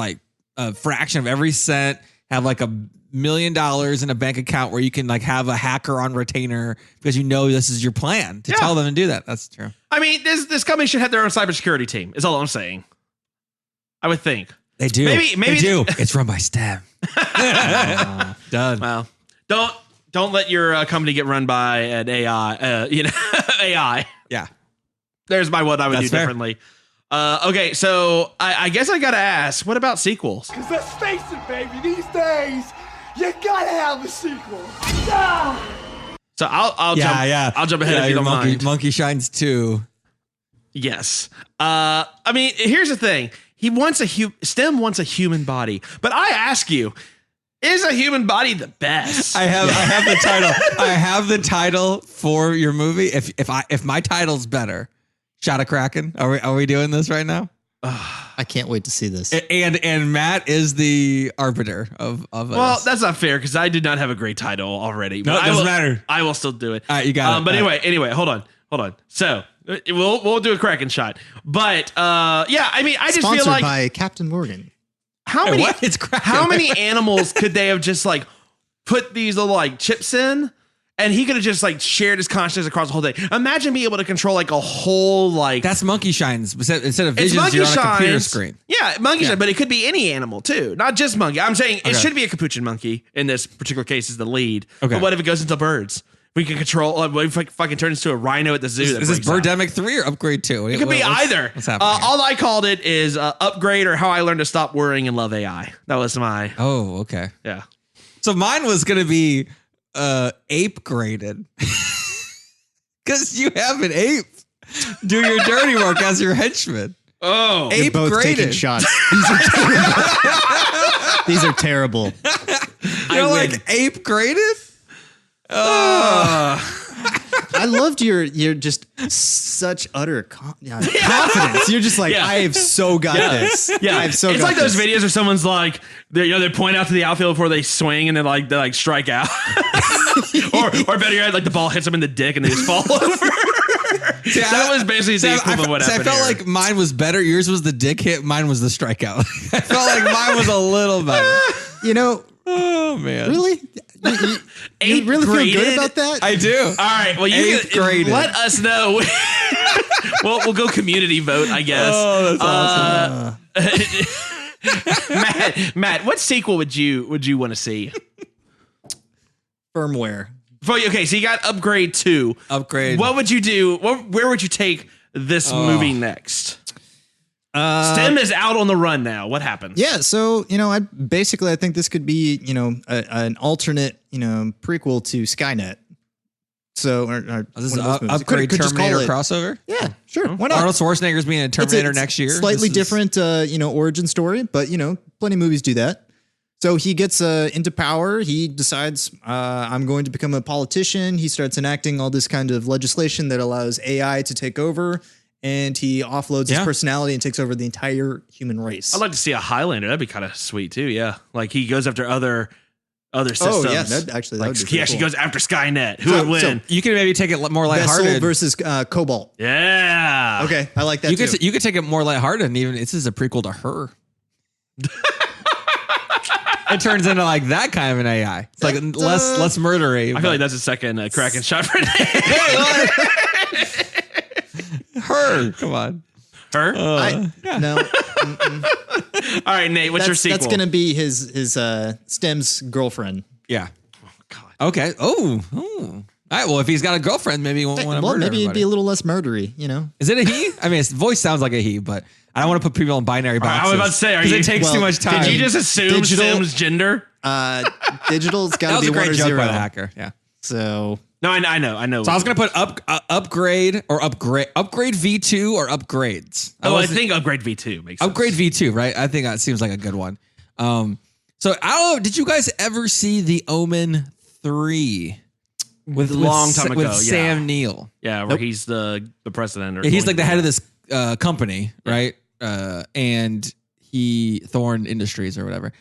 a fraction of every cent. Have $1 million in a bank account where you can have a hacker on retainer because this is your plan to tell them to do that. That's true. I mean, this company should have their own cybersecurity team. Is all I'm saying. I would think They do. Maybe they do. It's run by STEM. Done. Well, don't let your company get run by an AI. AI. Yeah. There's what I would do fair. differently. Okay, so I guess I gotta ask, what about sequels? Cause let's face it, baby, these days, you gotta have a sequel. So I'll jump ahead if you don't mind. Monkey Shines 2. Yes. I mean, here's the thing. STEM wants a human body, but I ask you, is a human body the best? I have the title. I have the title for your movie. If my title's better, Shot of Kraken. Are we doing this right now? I can't wait to see this. And Matt is the arbiter of us. Well, that's not fair because I did not have a great title already. No, it doesn't matter. I will still do it. All right, you got it. But anyway, hold on. So we'll do a Kraken shot. But I mean, I just Sponsored feel like by Captain Morgan. how many what? It's Kraken. how many animals could they have just put these little chips in? And he could have just shared his consciousness across the whole thing. Imagine being able to control a whole That's Monkey Shines. Instead of It's visions, Monkey you're on a Shines. computer screen. Yeah, Monkey Shines, but it could be any animal too, not just monkey. I'm saying it should be a capuchin monkey in this particular case is the lead. Okay. But what if it goes into birds? We can control. What if it fucking turns into a rhino at the zoo? Is this Birdemic 3 or Upgrade 2? It could be either. What's happening? All I called it is upgrade or how I learned to stop worrying and love AI. That was my Oh, okay. yeah. So mine was going to be ape graded because you have an ape do your dirty work as your henchman. Oh, You're Ape both graded. taking shots. These are terrible. You're ape graded. I loved your just such utter confidence. You're just I have so got this. Yeah, I have so it's got like those this. videos where someone's they point out to the outfield before they swing and then they strike out, or better yet, the ball hits them in the dick and they just fall over. That was basically the equivalent of what happened. I felt like mine was better. Yours was the dick hit. Mine was the strikeout. I felt like mine was a little better. Oh man, really? You really feel good about that? I do. All right. Well, you can let us know. We'll go community vote, I guess. Oh, that's awesome. Matt, what sequel would you want to see? Firmware. Okay, so you got Upgrade 2. Upgrade. What would you do? Where would you take this movie next? STEM is out on the run now. What happens? Yeah, so I think this could be an alternate prequel to Skynet. So, this is an upgrade Terminator crossover. Yeah, sure. Why not? Arnold Schwarzenegger's being a Terminator next year. Slightly different, origin story, but plenty of movies do that. So he gets into power. He decides, I'm going to become a politician. He starts enacting all this kind of legislation that allows AI to take over, and he offloads his personality and takes over the entire human race. I'd like to see a Highlander. That'd be kind of sweet too. Yeah, like he goes after other systems. Oh yeah, that would be he actually goes after Skynet. Who would win? So you can maybe take it more lighthearted. Vessel versus Cobalt. Yeah. Okay, I like that. You could take it more lighthearted, and even this is a prequel to Her. It turns into like that kind of an AI. It's like less murdery. I feel like that's a second Kraken shot for Her. Come on. Her? No. All right, Nate, what's your sequel? That's going to be his STEM's girlfriend. Yeah. Oh, God. Okay. Oh. All right. Well, if he's got a girlfriend, maybe he won't want to murder maybe it'd everybody. be a little less murdery, Is it a he? I mean, his voice sounds like a he, but I don't want to put people in binary boxes. I was about to say, because it takes too much time. Did you just assume Sim's gender? Digital's got to be 1 or 0. By the hacker. Yeah. So no, I know. So I was gonna put upgrade V2 or upgrades. I think upgrade V2 makes sense. Upgrade V2, right? I think that seems like a good one. So I don't know. Did you guys ever see The Omen 3? With long time ago, with Sam Neill. Yeah, where he's the president. He's like the head of this company, right? And Thorn Industries or whatever.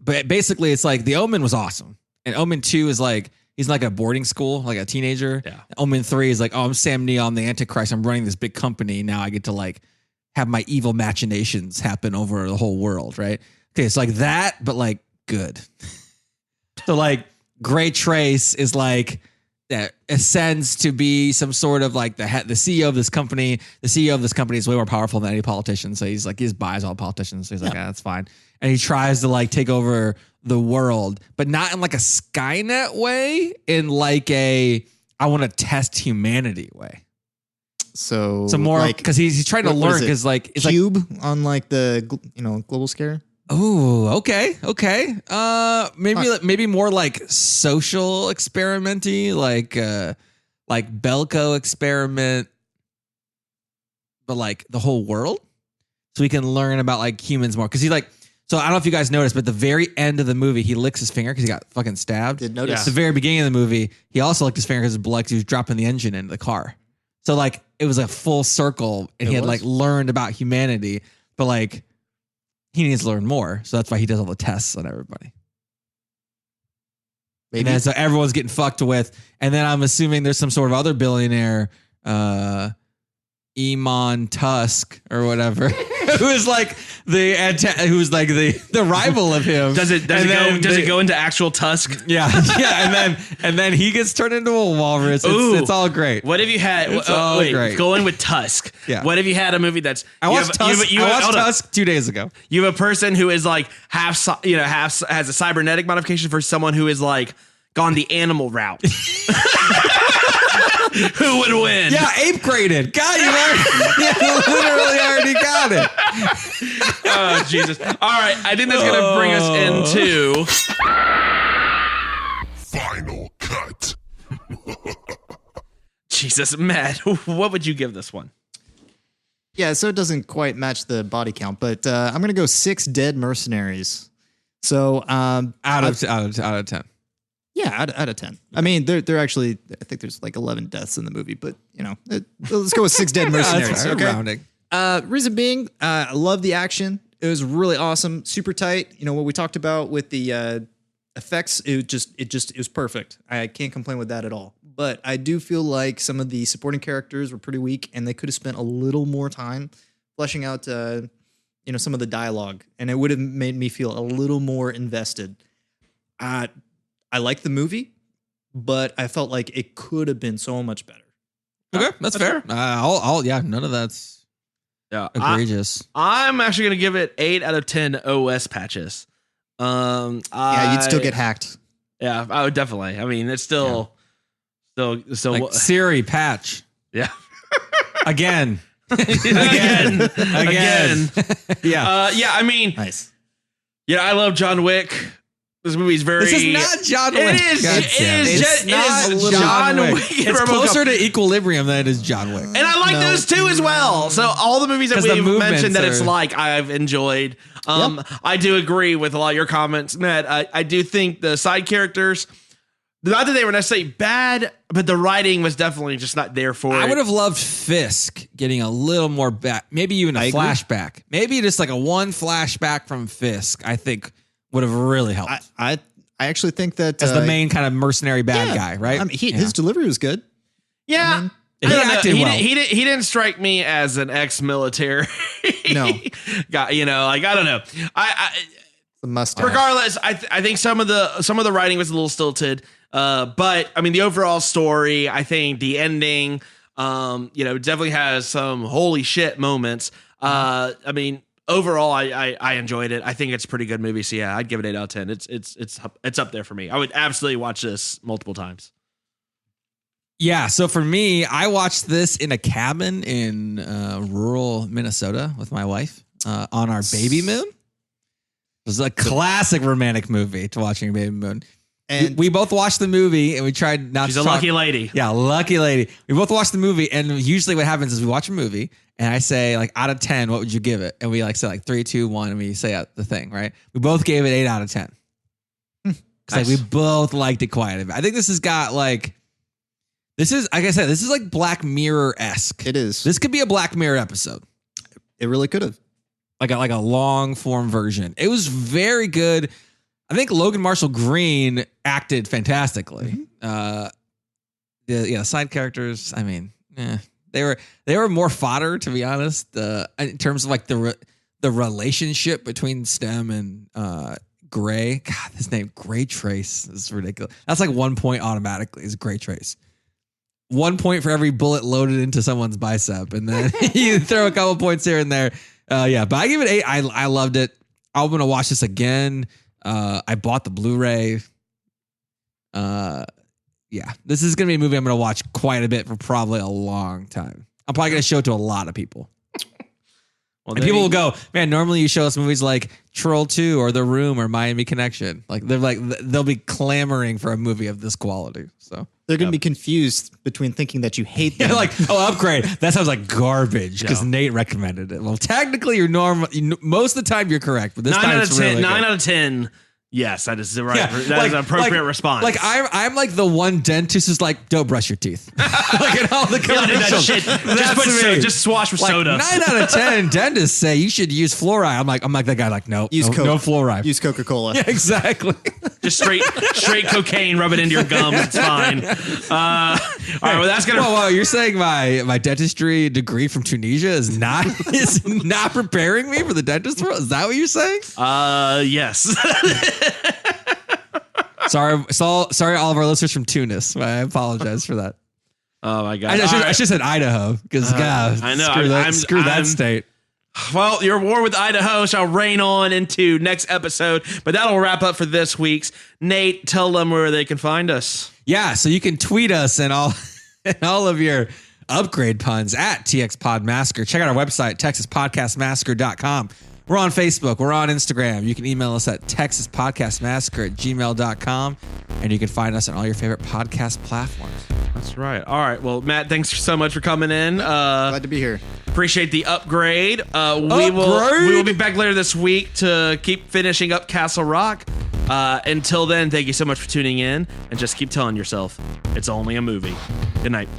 But basically, it's like The Omen was awesome, and Omen 2 is like he's like a boarding school, like a teenager. Yeah. Omen 3 is like, oh, I'm Sam Neill, I'm the Antichrist, I'm running this big company. Now I get to like have my evil machinations happen over the whole world, right? Okay, it's like that, but like good. So like Gray Trace is like that ascends to be some sort of like the CEO of this company. The CEO of this company is way more powerful than any politician. So he's like, he just buys all politicians. So he's like, that's fine. And he tries to like take over the world, but not in like a Skynet way, in like I want to test humanity way. So more like, because he's trying to learn because like it's Cube on like the global scare. Oh, okay. Maybe more like social experimenty, like Belko experiment, but like the whole world, so we can learn about like humans more. Because so I don't know if you guys noticed, but the very end of the movie, he licks his finger because he got fucking stabbed. Did notice. At the very beginning of the movie, he also licked his finger because of blood because he was dropping the engine into the car. So like it was a full circle, and he had like learned about humanity, but like he needs to learn more. So that's why he does all the tests on everybody. Maybe. And then so everyone's getting fucked with, and then I'm assuming there's some sort of other billionaire, Elon Tusk or whatever, who's like the rival of him. Does it go into actual Tusk? Yeah, and then he gets turned into a walrus. It's all great. What if you had? Great. Going with Tusk. Yeah. What if you had a movie that's? I watched Tusk 2 days ago. You have a person who is like half has a cybernetic modification for someone who is like gone the animal route. Who would win? Yeah, ape graded. God, you literally already got it. Oh, Jesus. All right. I think that's going to bring us into Final Cut. Jesus, Matt, what would you give this one? Yeah, so it doesn't quite match the body count, but I'm going to go 6 dead mercenaries. So out of 10. Yeah, out of 10. I mean, they're actually, I think there's like 11 deaths in the movie, but let's go with 6 dead mercenaries. That's right, okay. Rounding. Reason being, I love the action. It was really awesome, super tight. What we talked about with the effects, it was perfect. I can't complain with that at all. But I do feel like some of the supporting characters were pretty weak, and they could have spent a little more time fleshing out, some of the dialogue, and it would have made me feel a little more invested. I like the movie, but I felt like it could have been so much better. Okay, that's fair. None of that's egregious. I'm actually going to give it 8 out of 10 OS patches. You'd still get hacked. Yeah, I would definitely. I mean, it's still like Siri patch. Yeah. Again. Again. Yeah. I mean, nice. Yeah, I love John Wick. This movie's very. This is not John Wick. It is. It's not John Wick. It's closer to Equilibrium than it is John Wick. And I like those two as well. So all the movies that we've mentioned that it's like I've enjoyed. I do agree with a lot of your comments, Matt. I do think the side characters, not that they were necessarily bad, but the writing was definitely just not there for it. I would have loved Fisk getting a little more back, maybe even a flashback. Maybe just like a one flashback from Fisk, I think would have really helped. I actually think that as the main kind of mercenary bad guy, right? I mean, his delivery was good. Yeah. I mean, he acted well. He didn't strike me as an ex-military guy. You know, like I don't know. The mustache. Regardless, I think some of the writing was a little stilted. But I mean, the overall story, I think the ending, definitely has some holy shit moments. I mean, overall, I enjoyed it. I think it's a pretty good movie. So yeah, I'd give it 8 out of 10. It's up there for me. I would absolutely watch this multiple times. Yeah. So for me, I watched this in a cabin in rural Minnesota with my wife on our baby moon. It was a classic romantic movie to watching Baby Moon. And we both watched the movie and we tried not to She's a lucky lady. Yeah, lucky lady. We both watched the movie, and usually what happens is we watch a movie and I say, like, out of 10, what would you give it? And we say like 3, 2, 1, and we say the thing, right? We both gave it 8 out of 10. Because like we both liked it quite a bit. I think this has got like like I said, this is like Black Mirror-esque. It is. This could be a Black Mirror episode. It really could have. Like a long form version. It was very good. I think Logan Marshall Green acted fantastically. The side characters, I mean, they were more fodder, to be honest. In terms of like the relationship between Stem and Gray. God, his name Gray Trace is ridiculous. That's like 1 point automatically. Is Gray Trace. 1 point for every bullet loaded into someone's bicep, and then you throw a couple points here and there. But I give it 8. I loved it. I'm gonna watch this again. I bought the Blu-ray. This is gonna be a movie I'm gonna watch quite a bit for probably a long time. I'm probably gonna show it to a lot of people. Well, and people will go, man, normally you show us movies like Troll 2 or The Room or Miami Connection. They'll be clamoring for a movie of this quality. So they're going to be confused between thinking that you hate them. Upgrade. That sounds like garbage because Nate recommended it. Well, technically you're normal. Most of the time you're correct, but this 9 time it's really good. 9 out of 10. Yes, that is the right. That is an appropriate response. Like I'm like the one dentist who's like, don't brush your teeth. Like in all the commercials. Just wash with soda. 9 out of 10 dentists say you should use fluoride. I'm like that guy. Like no fluoride. Use Coca-Cola. Yeah, exactly. Just straight cocaine. Rub it into your gums. It's fine. All right. Well, that's gonna. Well, you're saying my dentistry degree from Tunisia is not preparing me for the dentist world? Is that what you're saying? Yes. Sorry, all of our listeners from Tunis. I apologize for that. Oh my God! I should have said Idaho because God, I know. Screw that state. Well, your war with Idaho shall reign on into next episode, but that'll wrap up for this week's. Nate, tell them where they can find us. Yeah, so you can tweet us and all of your upgrade puns at TX Pod Massacre. Check out our website, TexasPodcastMassacre.com. We're on Facebook. We're on Instagram. You can email us at TexasPodcastMassacre@gmail.com. And you can find us on all your favorite podcast platforms. That's right. All right. Well, Matt, thanks so much for coming in. Glad to be here. Appreciate the upgrade. We will be back later this week to keep finishing up Castle Rock. Until then, thank you so much for tuning in. And just keep telling yourself, it's only a movie. Good night.